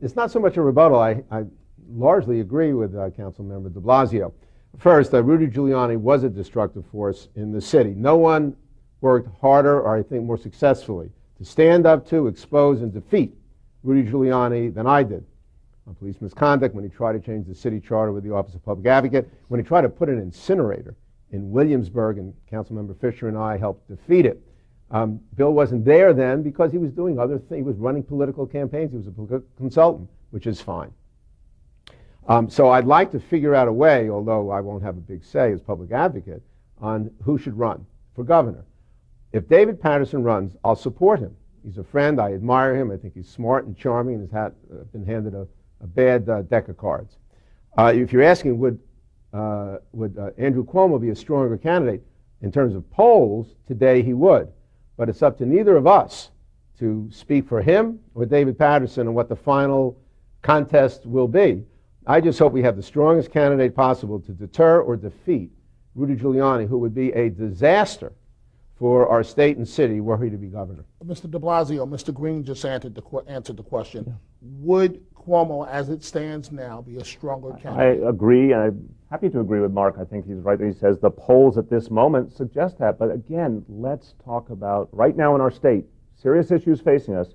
It's not so much a rebuttal. I largely agree with Councilmember de Blasio. First, Rudy Giuliani was a destructive force in the city. No one worked harder or I think more successfully to stand up to, expose, and defeat Rudy Giuliani than I did on police misconduct, when he tried to change the city charter with the Office of Public Advocate, when he tried to put an incinerator in Williamsburg, and Councilmember Fisher and I helped defeat it. Bill wasn't there then because he was doing other things. He was running political campaigns. He was a political consultant, which is fine. So I'd like to figure out a way, although I won't have a big say as public advocate, on who should run for governor. If David Patterson runs, I'll support him. He's a friend. I admire him. I think he's smart and charming and has been handed a bad deck of cards. If you're asking would Andrew Cuomo be a stronger candidate in terms of polls, today he would. But it's up to neither of us to speak for him or David Patterson on what the final contest will be. I just hope we have the strongest candidate possible to deter or defeat Rudy Giuliani, who would be a disaster for our state and city were he to be governor. Mr. de Blasio, Mr. Green just answered the question. Yeah. Would Cuomo, as it stands now, be a stronger candidate? I agree, and I'm happy to agree with Mark. I think he's right when he says the polls at this moment suggest that. But again, let's talk about right now in our state, serious issues facing us.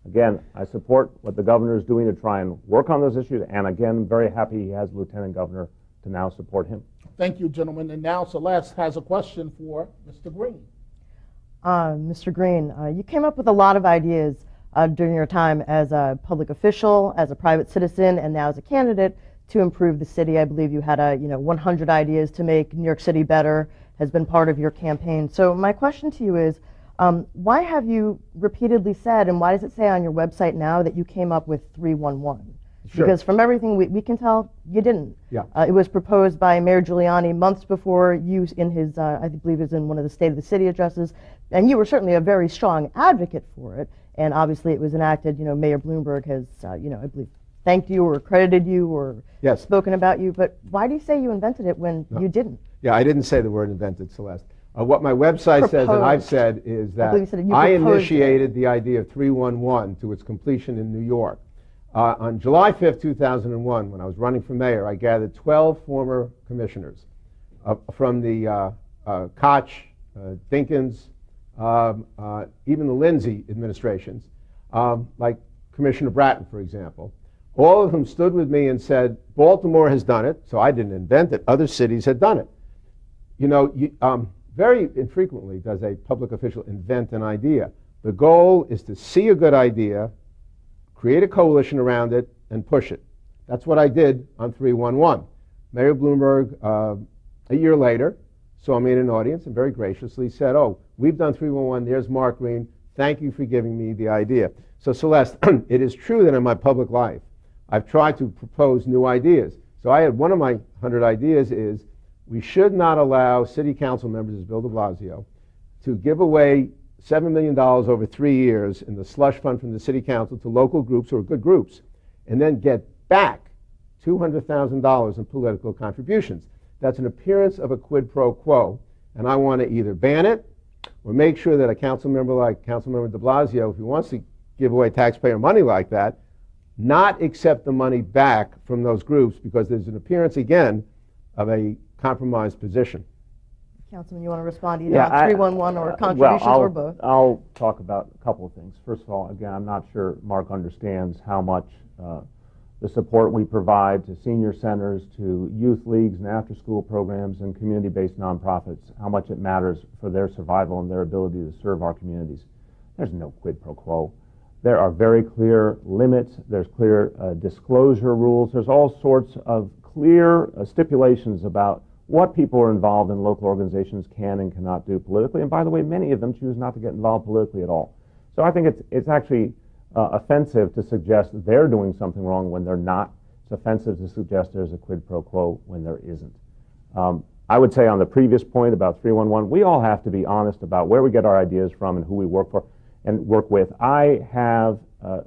Again, I support what the governor is doing to try and work on those issues. And again, I'm very happy he has lieutenant governor to now support him. Thank you, gentlemen. And now Celeste has a question for Mr. Green. Mr. Green, you came up with a lot of ideas during your time as a public official, as a private citizen, and now as a candidate to improve the city. I believe you had 100 ideas to make New York City better, has been part of your campaign. So my question to you is, why have you repeatedly said, and why does it say on your website now that you came up with 311? Sure. Because from everything we can tell, you didn't. Yeah. It was proposed by Mayor Giuliani months before you, in his, I believe it was in one of the State of the City addresses, and you were certainly a very strong advocate for it, and obviously it was enacted. Mayor Bloomberg has, I believe, thanked you or credited you or yes. spoken about you, but why do you say you invented it when you didn't? Yeah, I didn't say the word invented, Celeste. What my website says, and I've said, is that I initiated the idea of 311 to its completion in New York. On July 5th, 2001, when I was running for mayor, I gathered 12 former commissioners from the Koch, Dinkins, even the Lindsay administrations, like Commissioner Bratton, for example. All of them stood with me and said, Baltimore has done it, so I didn't invent it. Other cities had done it. Very infrequently does a public official invent an idea. The goal is to see a good idea, create a coalition around it, and push it. That's what I did on 311. Mayor Bloomberg, a year later, saw me in an audience and very graciously said, oh, we've done 311, there's Mark Green, thank you for giving me the idea. So Celeste, it is true that in my public life, I've tried to propose new ideas. So I had one of my 100 ideas is, we should not allow city council members, as Bill de Blasio, to give away $7 million over 3 years in the slush fund from the city council to local groups or good groups, and then get back $200,000 in political contributions. That's an appearance of a quid pro quo, and I want to either ban it or make sure that a council member like Councilmember de Blasio, if he wants to give away taxpayer money like that, not accept the money back from those groups because there's an appearance, again, of a compromised position. Councilman, you want to respond either on 311 or contributions or both? I'll talk about a couple of things. First of all, again, I'm not sure Mark understands how much the support we provide to senior centers, to youth leagues and after-school programs and community-based nonprofits, how much it matters for their survival and their ability to serve our communities. There's no quid pro quo. There are very clear limits. There's clear disclosure rules. There's all sorts of clear stipulations about what people are involved in local organizations can and cannot do politically. And by the way, many of them choose not to get involved politically at all. So I think it's actually offensive to suggest they're doing something wrong when they're not. It's offensive to suggest there's a quid pro quo when there isn't. I would say on the previous point about 311, we all have to be honest about where we get our ideas from and who we work for and work with. I have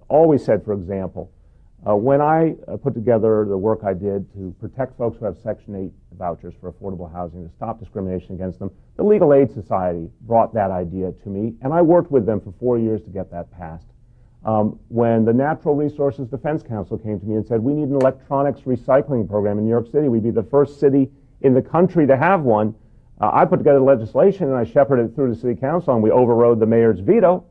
always said, for example, when I put together the work I did to protect folks who have Section 8 vouchers for affordable housing, to stop discrimination against them, the Legal Aid Society brought that idea to me, and I worked with them for 4 years to get that passed. When the Natural Resources Defense Council came to me and said, we need an electronics recycling program in New York City, we'd be the first city in the country to have one, I put together legislation and I shepherded it through the City Council, and we overrode the mayor's veto,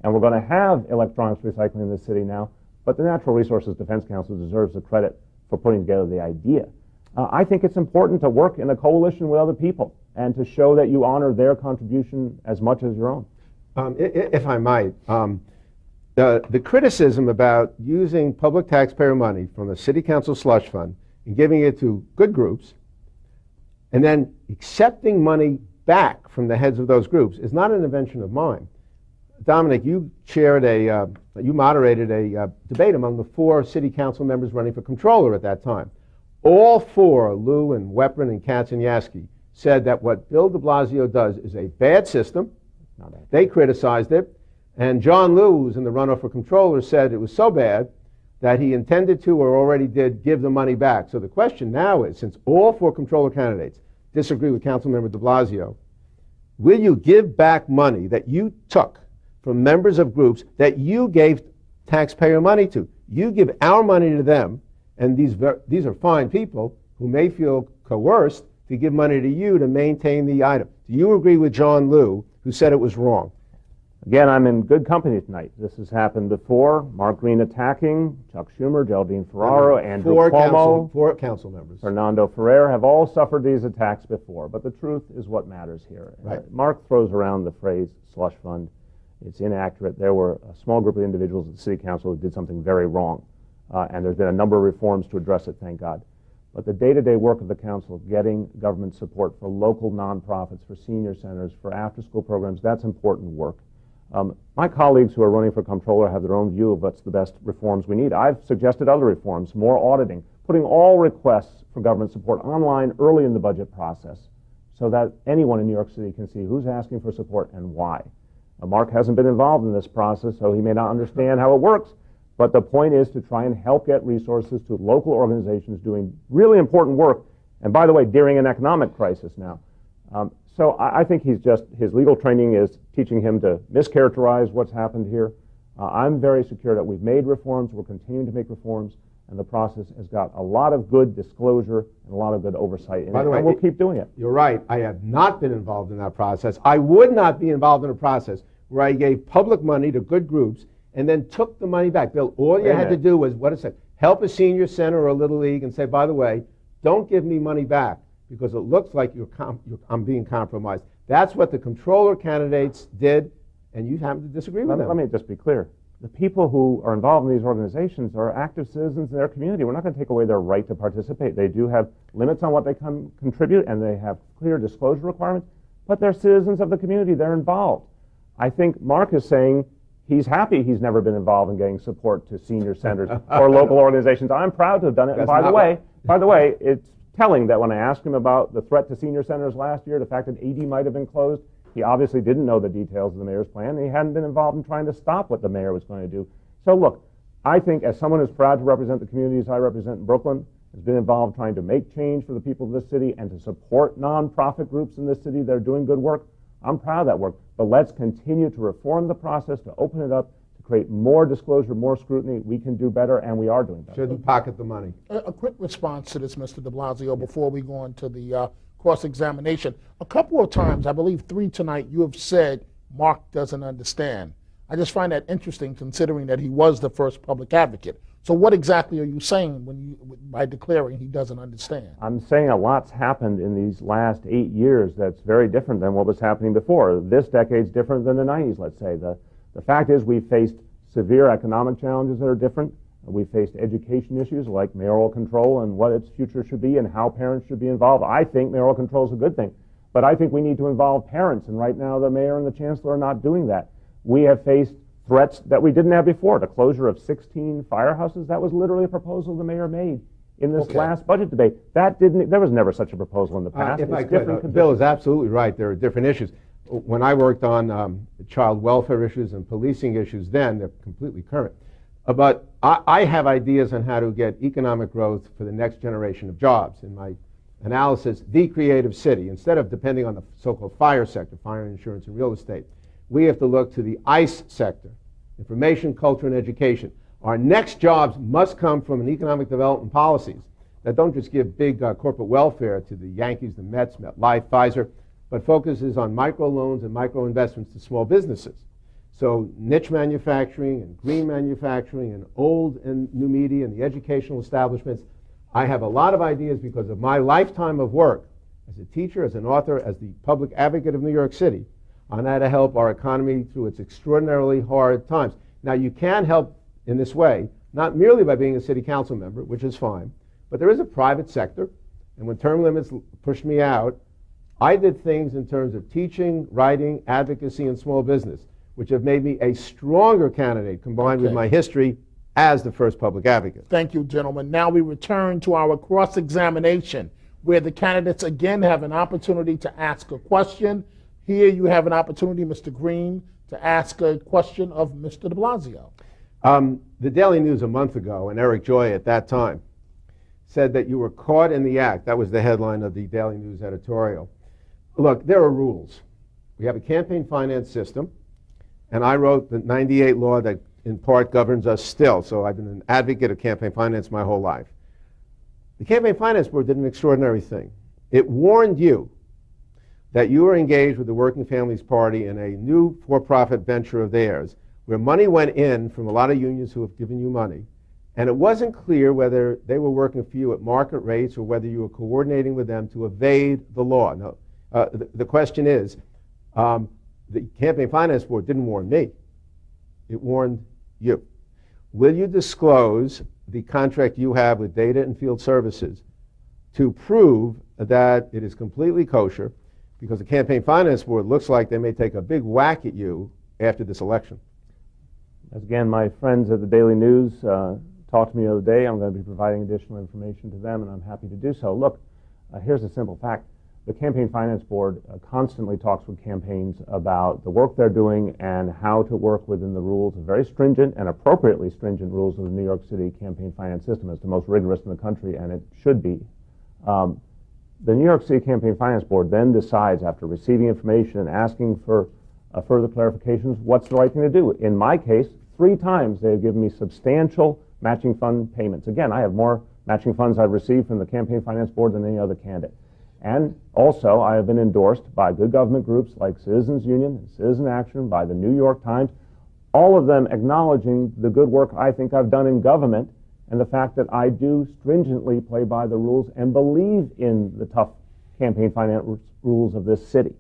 and we're going to have electronics recycling in the city now. But the Natural Resources Defense Council deserves the credit for putting together the idea. I think it's important to work in a coalition with other people and to show that you honor their contribution as much as your own. If I might, the criticism about using public taxpayer money from the City Council slush fund and giving it to good groups and then accepting money back from the heads of those groups is not an invention of mine. Dominic, you moderated a debate among the 4 city council members running for controller at that time. All 4, Lou and Weprin and Katz and Yaski, said that what Bill de Blasio does is a bad system. They criticized it. And John Liu, who was in the runoff for controller, said it was so bad that he intended to or already did give the money back. So the question now is, since all 4 controller candidates disagree with Councilmember de Blasio, will you give back money that you took from members of groups that you gave taxpayer money to? You give our money to them, and these are fine people who may feel coerced to give money to you to maintain the item. Do you agree with John Liu, who said it was wrong? Again, I'm in good company tonight. This has happened before. Mark Green attacking, Chuck Schumer, Geraldine Ferraro, Andrew Cuomo, 4 council members, Fernando Ferrer have all suffered these attacks before. But the truth is what matters here. Right. Mark throws around the phrase slush fund. It's inaccurate. There were a small group of individuals at the City Council who did something very wrong. And there's been a number of reforms to address it, thank God. But the day-to-day work of the council, getting government support for local nonprofits, for senior centers, for after-school programs, that's important work. My colleagues who are running for comptroller have their own view of what's the best reforms we need. I've suggested other reforms, more auditing, putting all requests for government support online early in the budget process so that anyone in New York City can see who's asking for support and why. Mark hasn't been involved in this process, so he may not understand how it works, but the point is to try and help get resources to local organizations doing really important work, and by the way, during an economic crisis now. So I think his legal training is teaching him to mischaracterize what's happened here. I'm very secure that we've made reforms, we're continuing to make reforms, and the process has got a lot of good disclosure and a lot of good oversight in it, and we'll keep doing it. You're right. I have not been involved in that process. I would not be involved in a process where I gave public money to good groups and then took the money back. Bill, all you had to do was, what it said, help a senior center or a little league and say, by the way, don't give me money back because it looks like I'm being compromised. That's what the controller candidates did, and you happen to disagree with them. Let me just be clear. The people who are involved in these organizations are active citizens in their community. We're not going to take away their right to participate. They do have limits on what they can contribute, and they have clear disclosure requirements, but they're citizens of the community. They're involved. I think Mark is saying he's happy he's never been involved in getting support to senior centers or local organizations. I'm proud to have done it. And by the way, it's telling that when I asked him about the threat to senior centers last year, the fact that 80 might have been closed, he obviously didn't know the details of the mayor's plan, and he hadn't been involved in trying to stop what the mayor was going to do. So look, I think as someone who's proud to represent the communities I represent in Brooklyn, has been involved trying to make change for the people of this city and to support nonprofit groups in this city that are doing good work, I'm proud of that work. But let's continue to reform the process, to open it up, to create more disclosure, more scrutiny. We can do better, and we are doing better. Shouldn't pocket the money. A quick response to this, Mr. de Blasio, before we go into the cross-examination. A couple of times, I believe 3 tonight, you have said Mark doesn't understand. I just find that interesting considering that he was the first public advocate. So what exactly are you saying by declaring he doesn't understand? I'm saying a lot's happened in these last 8 years that's very different than what was happening before. This decade's different than the 90s, let's say. The fact is we've faced severe economic challenges that are different. We've faced education issues like mayoral control and what its future should be and how parents should be involved. I think mayoral control is a good thing, but I think we need to involve parents, and right now the mayor and the chancellor are not doing that. We have faced threats that we didn't have before. The closure of 16 firehouses, that was literally a proposal the mayor made in this last budget debate. There was never such a proposal in the past. If I could, Bill is absolutely right. There are different issues. When I worked on child welfare issues and policing issues then, they're completely current. But I have ideas on how to get economic growth for the next generation of jobs. In my analysis, the creative city, instead of depending on the so-called fire sector, fire insurance and real estate, we have to look to the ICE sector, information, culture, and education. Our next jobs must come from an economic development policies that don't just give big corporate welfare to the Yankees, the Mets, MetLife, Pfizer, but focuses on microloans and micro investments to small businesses. So niche manufacturing and green manufacturing and old and new media and the educational establishments. I have a lot of ideas because of my lifetime of work as a teacher, as an author, as the public advocate of New York City on how to help our economy through its extraordinarily hard times. Now, you can help in this way, not merely by being a city council member, which is fine, but there is a private sector. And when term limits pushed me out, I did things in terms of teaching, writing, advocacy, and small business, which have made me a stronger candidate combined with my history as the first public advocate. Thank you, gentlemen. Now we return to our cross-examination, where the candidates again have an opportunity to ask a question. Here you have an opportunity, Mr. Green, to ask a question of Mr. de Blasio. The Daily News a month ago, and Eric Joy at that time, said that you were caught in the act. That was the headline of the Daily News editorial. Look, there are rules. We have a campaign finance system, and I wrote the 98 law that in part governs us still. So I've been an advocate of campaign finance my whole life. The Campaign Finance Board did an extraordinary thing. It warned you that you were engaged with the Working Families Party in a new for-profit venture of theirs, where money went in from a lot of unions who have given you money, and it wasn't clear whether they were working for you at market rates or whether you were coordinating with them to evade the law. Now, the question is, the Campaign Finance Board didn't warn me. It warned you. Will you disclose the contract you have with Data and Field Services to prove that it is completely kosher? Because the Campaign Finance Board looks like they may take a big whack at you after this election. As again, my friends at the Daily News talked to me the other day. I'm going to be providing additional information to them, and I'm happy to do so. Look, here's a simple fact. The Campaign Finance Board constantly talks with campaigns about the work they're doing and how to work within the rules, the very stringent and appropriately stringent rules of the New York City campaign finance system. It's the most rigorous in the country, and it should be. The New York City Campaign Finance Board then decides, after receiving information and asking for further clarifications, what's the right thing to do. In my case, 3 times they have given me substantial matching fund payments. Again, I have more matching funds I've received from the Campaign Finance Board than any other candidate. And also, I have been endorsed by good government groups like Citizens Union and Citizen Action, by the New York Times, all of them acknowledging the good work I think I've done in government and the fact that I do stringently play by the rules and believe in the tough campaign finance rules of this city.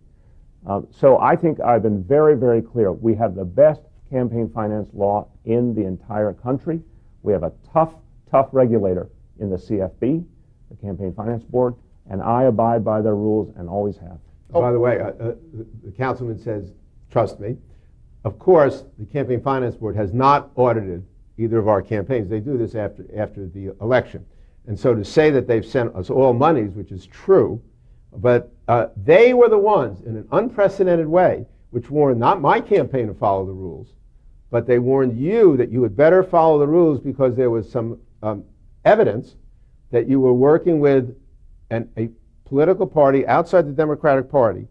So I think I've been very, very clear. We have the best campaign finance law in the entire country. We have a tough regulator in the CFB, the Campaign Finance Board, and I abide by their rules and always have. By the way, the councilman says, trust me. Of course, the Campaign Finance Board has not audited either of our campaigns. They do this after the election. And so to say that they've sent us all monies, which is true, but they were the ones in an unprecedented way which warned not my campaign to follow the rules, but they warned you that you had better follow the rules because there was some evidence that you were working with a political party outside the Democratic Party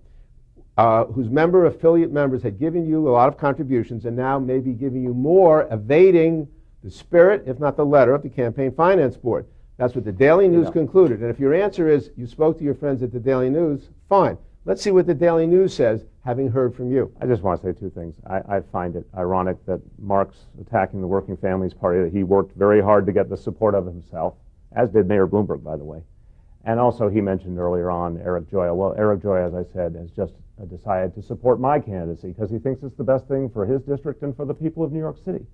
whose affiliate members had given you a lot of contributions and now may be giving you more, evading the spirit, if not the letter, of the Campaign Finance Board. That's what the Daily News concluded. And if your answer is you spoke to your friends at the Daily News, fine. Let's see what the Daily News says, having heard from you. I just want to say 2 things. I find it ironic that Mark's attacking the Working Families Party, that he worked very hard to get the support of himself, as did Mayor Bloomberg, by the way. And also, he mentioned earlier on Eric Joy. Well, Eric Joy, as I said, has just decided to support my candidacy because he thinks it's the best thing for his district and for the people of New York City.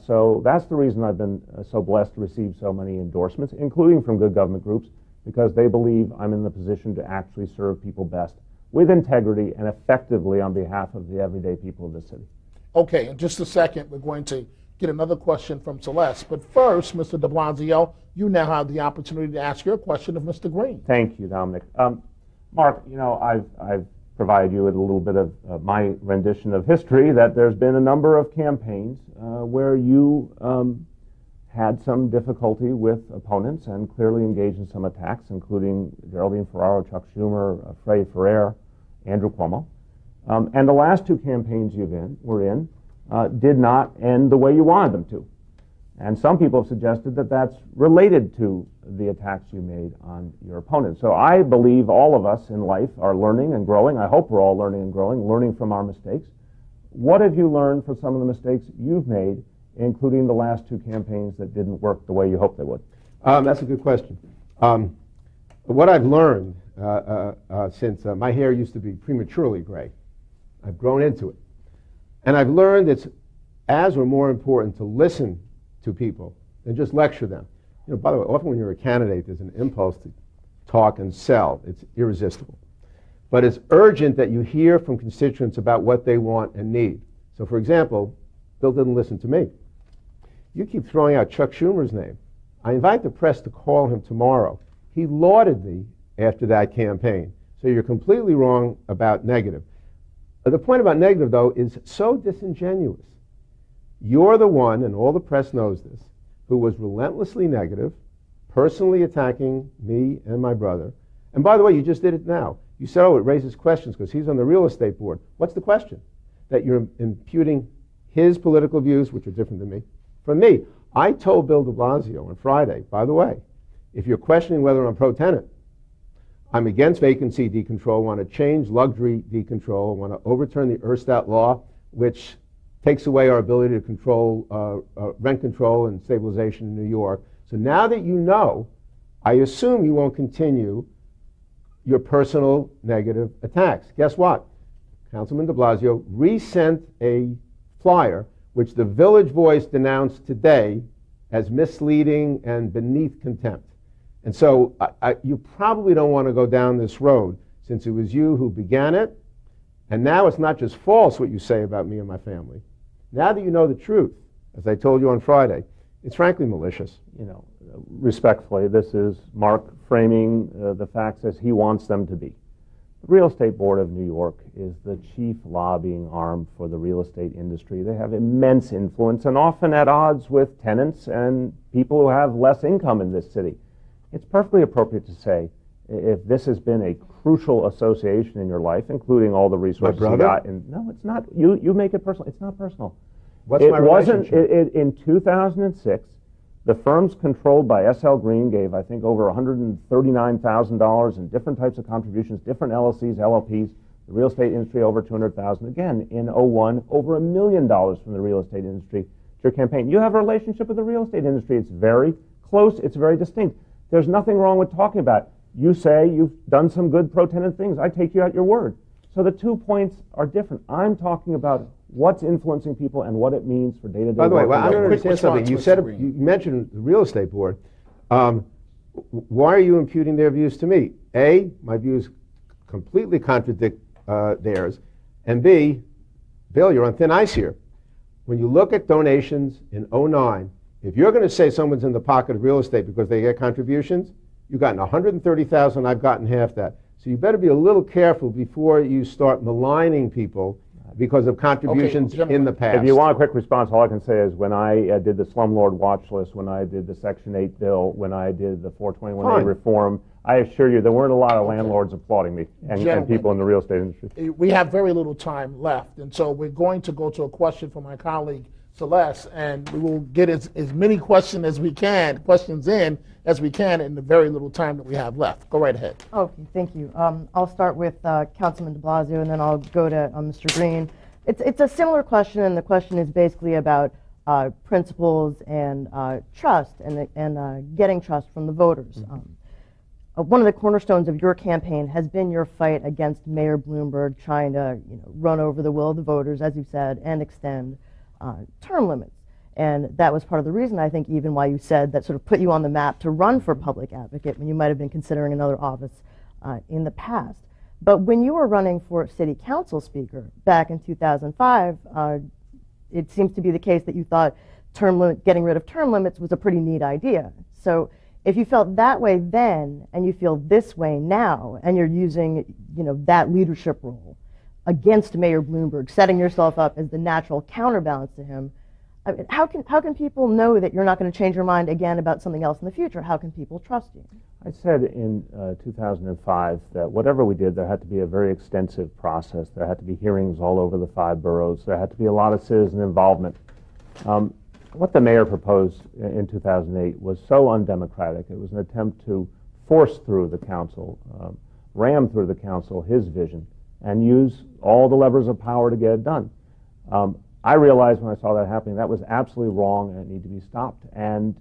So that's the reason I've been so blessed to receive so many endorsements, including from good government groups, because they believe I'm in the position to actually serve people best with integrity and effectively on behalf of the everyday people of the city. Okay, in just a second, we're going to get another question from Celeste. But first, Mr. de Blasio, you now have the opportunity to ask your question of Mr. Green. Thank you, Dominic. Mark, you know, I've provided you with a little bit of my rendition of history, that there's been a number of campaigns where you had some difficulty with opponents and clearly engaged in some attacks, including Geraldine Ferraro, Chuck Schumer, Freddie Ferrer, Andrew Cuomo. And the last two campaigns were in did not end the way you wanted them to. And some people have suggested that that's related to the attacks you made on your opponents. So I believe all of us in life are learning and growing. I hope we're all learning and growing, learning from our mistakes. What have you learned from some of the mistakes you've made, including the last two campaigns that didn't work the way you hoped they would? That's a good question. What I've learned since my hair used to be prematurely gray, I've grown into it. And I've learned it's as or more important to listen to people than just lecture them. You know, by the way, often when you're a candidate, there's an impulse to talk and sell. It's irresistible. But it's urgent that you hear from constituents about what they want and need. So, for example, Bill didn't listen to me. You keep throwing out Chuck Schumer's name. I invite the press to call him tomorrow. He lauded me after that campaign. So you're completely wrong about negative. The point about negative, though, is so disingenuous. You're the one, and all the press knows this, who was relentlessly negative, personally attacking me and my brother. And by the way, you just did it now. You said, oh, it raises questions because he's on the real estate board. What's the question? That you're imputing his political views, which are different than me, from me. I told Bill de Blasio on Friday, by the way, if you're questioning whether I'm pro-tenant, I'm against vacancy decontrol, want to change luxury decontrol, want to overturn the Erstat law, which takes away our ability to control rent control and stabilization in New York. So now that you know, I assume you won't continue your personal negative attacks. Guess what? Councilman de Blasio resent a flyer which the Village Voice denounced today as misleading and beneath contempt. And so you probably don't want to go down this road, since it was you who began it, and now it's not just false what you say about me and my family. Now that you know the truth, as I told you on Friday, it's frankly malicious. You know, respectfully, this is Mark framing the facts as he wants them to be. The Real Estate Board of New York is the chief lobbying arm for the real estate industry. They have immense influence and often at odds with tenants and people who have less income in this city. It's perfectly appropriate to say, if this has been a crucial association in your life, including all the resources you got, and no, it's not. You make it personal. It's not personal. What's my relationship? In 2006, the firms controlled by S.L. Green gave, I think, over $139,000 in different types of contributions, different LLCs, LLPs, the real estate industry over $200,000. Again, in 2001, over $1 million from the real estate industry to your campaign. You have a relationship with the real estate industry. It's very close. It's very distinct. There's nothing wrong with talking about it. You say you've done some good pro-tenant things. I take you at your word. So the 2 points are different. I'm talking about what's influencing people and what it means for day-to-day. By the way, well, I don't understand something. You said you mentioned the real estate board. Why are you imputing their views to me? A, my views completely contradict theirs, and B, Bill, you're on thin ice here. When you look at donations in 2009, if you're going to say someone's in the pocket of real estate because they get contributions, you've gotten $130,000, I've gotten half that. So you better be a little careful before you start maligning people because of contributions in the past. If you want a quick response, all I can say is when I did the slumlord watch list, when I did the Section 8 bill, when I did the 421A reform, I assure you there weren't a lot of landlords applauding me and people in the real estate industry. We have very little time left, and so we're going to go to a question from my colleague Celeste, and we will get as many questions in as we can in the very little time that we have left. Go right ahead. Okay, thank you. I'll start with Councilman de Blasio, and then I'll go to Mr. Green. It's a similar question, and the question is basically about principles and trust and getting trust from the voters. One of the cornerstones of your campaign has been your fight against Mayor Bloomberg trying to run over the will of the voters, as you said, and extend term limits. And that was part of the reason, I think, even why you said that sort of put you on the map to run for public advocate when you might have been considering another office in the past. But when you were running for city council speaker back in 2005, it seems to be the case that you thought getting rid of term limits was a pretty neat idea. So if you felt that way then, and you feel this way now, and you're using, that leadership role against Mayor Bloomberg, setting yourself up as the natural counterbalance to him, I mean, how can people know that you're not going to change your mind again about something else in the future? How can people trust you? I said in 2005 that whatever we did, there had to be a very extensive process. There had to be hearings all over the 5 boroughs. There had to be a lot of citizen involvement. What the mayor proposed in 2008 was so undemocratic. It was an attempt to force through the council, ram through the council his vision, and use all the levers of power to get it done. I realized when I saw that happening that was absolutely wrong and it needed to be stopped. And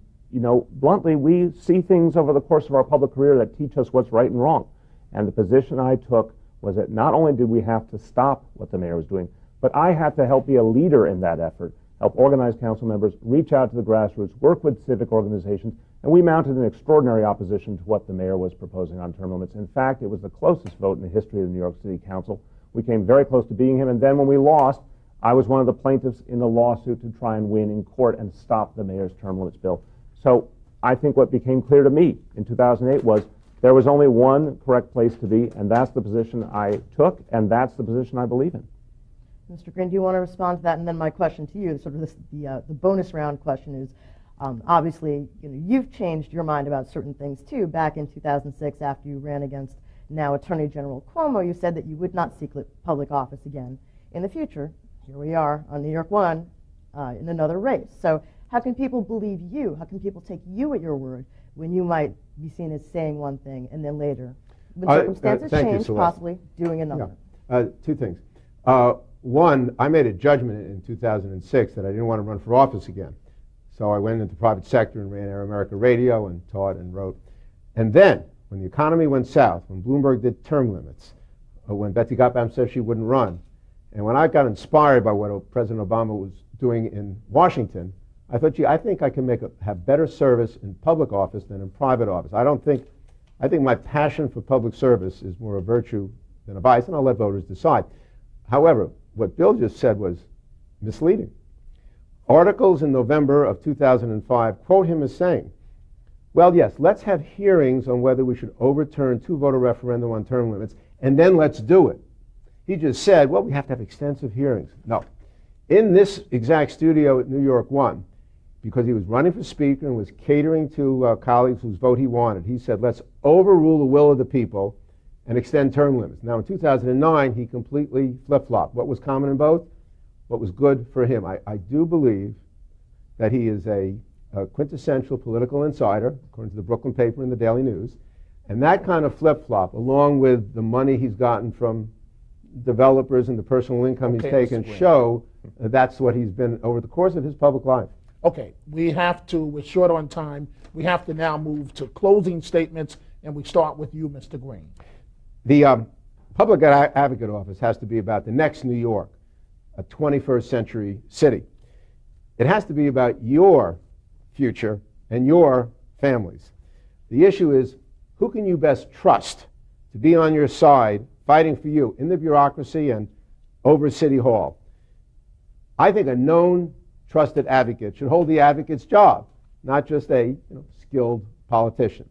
bluntly, we see things over the course of our public career that teach us what's right and wrong. And the position I took was that not only did we have to stop what the mayor was doing, but I had to help be a leader in that effort, help organize council members, reach out to the grassroots, work with civic organizations, and we mounted an extraordinary opposition to what the mayor was proposing on term limits. In fact, it was the closest vote in the history of the New York City Council. We came very close to beating him, and then when we lost, I was one of the plaintiffs in the lawsuit to try and win in court and stop the mayor's term limits bill. So I think what became clear to me in 2008 was there was only one correct place to be, and that's the position I took, and that's the position I believe in. Mr. Green, do you want to respond to that? And then my question to you, sort of the bonus round question is, obviously, you've changed your mind about certain things too. Back in 2006, after you ran against now Attorney General Cuomo, you said that you would not seek public office again in the future. Here we are on New York One in another race. So how can people believe you? How can people take you at your word when you might be seen as saying one thing and then later, when circumstances change, possibly doing another? Yeah. 2 things. One, I made a judgment in 2006 that I didn't want to run for office again. So I went into the private sector and ran Air America Radio and taught and wrote. And then, when the economy went south, when Bloomberg did term limits, when Betsy Gotthard said she wouldn't run, and when I got inspired by what President Obama was doing in Washington, I thought, gee, I think I can have better service in public office than in private office. I think my passion for public service is more a virtue than a vice, and I'll let voters decide. However, what Bill just said was misleading. Articles in November of 2005 quote him as saying, well, yes, let's have hearings on whether we should overturn 2-voter referendum on term limits, and then let's do it. He just said, well, we have to have extensive hearings. No. In this exact studio at New York One, because he was running for speaker and was catering to colleagues whose vote he wanted, he said, let's overrule the will of the people and extend term limits. Now, in 2009, he completely flip-flopped. What was common in both? What was good for him. I do believe that he is a quintessential political insider, according to the Brooklyn paper and the Daily News. And that kind of flip-flop, along with the money he's gotten from developers and the personal income he's taken, show that's what he's been over the course of his public life. Okay, we're short on time. We have to now move to closing statements, and we start with you, Mr. Green. The Public Advocate Office has to be about the next New York, a 21st century city. It has to be about your future and your families. The issue is, who can you best trust to be on your side fighting for you in the bureaucracy and over City Hall? I think a known, trusted advocate should hold the advocate's job, not just a skilled politician.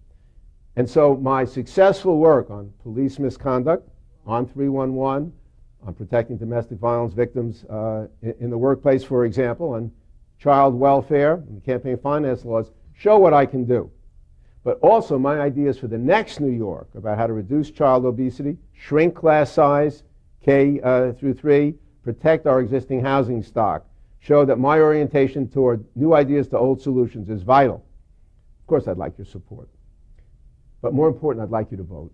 And so my successful work on police misconduct, on 311, on protecting domestic violence victims in the workplace, for example, on child welfare and the campaign finance laws, show what I can do. But also my ideas for the next New York about how to reduce child obesity, shrink class size, K through 3, protect our existing housing stock, show that my orientation toward new ideas to old solutions is vital. Of course, I'd like your support. But more important, I'd like you to vote.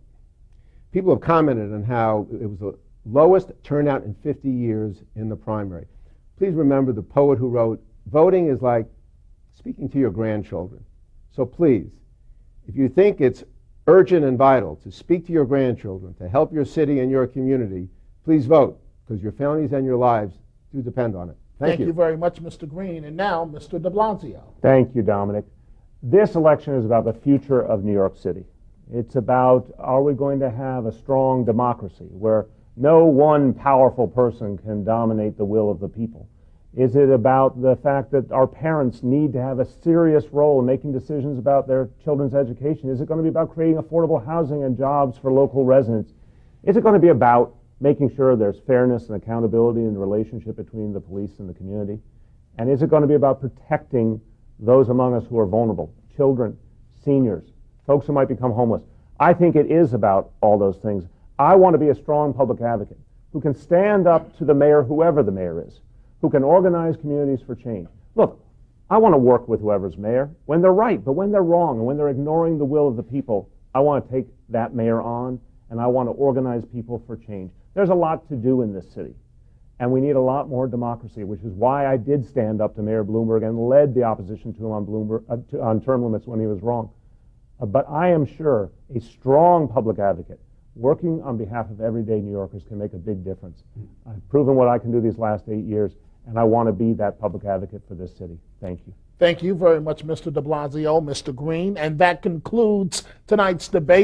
People have commented on how it was the lowest turnout in 50 years in the primary. Please remember the poet who wrote, voting is like speaking to your grandchildren. So please, if you think it's urgent and vital to speak to your grandchildren, to help your city and your community, please vote, because your families and your lives do depend on it. Thank you. Thank you very much, Mr. Green. And now, Mr. de Blasio. Thank you, Dominic. This election is about the future of New York City. It's about, are we going to have a strong democracy where no one powerful person can dominate the will of the people? Is it about the fact that our parents need to have a serious role in making decisions about their children's education? Is it going to be about creating affordable housing and jobs for local residents? Is it going to be about making sure there's fairness and accountability in the relationship between the police and the community? And is it going to be about protecting those among us who are vulnerable, children, seniors, folks who might become homeless? I think it is about all those things. I want to be a strong public advocate who can stand up to the mayor, whoever the mayor is, who can organize communities for change. Look, I want to work with whoever's mayor when they're right, but when they're wrong and when they're ignoring the will of the people, I want to take that mayor on, and I want to organize people for change. There's a lot to do in this city, and we need a lot more democracy, which is why I did stand up to Mayor Bloomberg and led the opposition to him on term limits when he was wrong. But I am sure a strong public advocate working on behalf of everyday New Yorkers can make a big difference. I've proven what I can do these last 8 years, and I want to be that public advocate for this city. Thank you. Thank you very much, Mr. de Blasio, Mr. Green. And that concludes tonight's debate.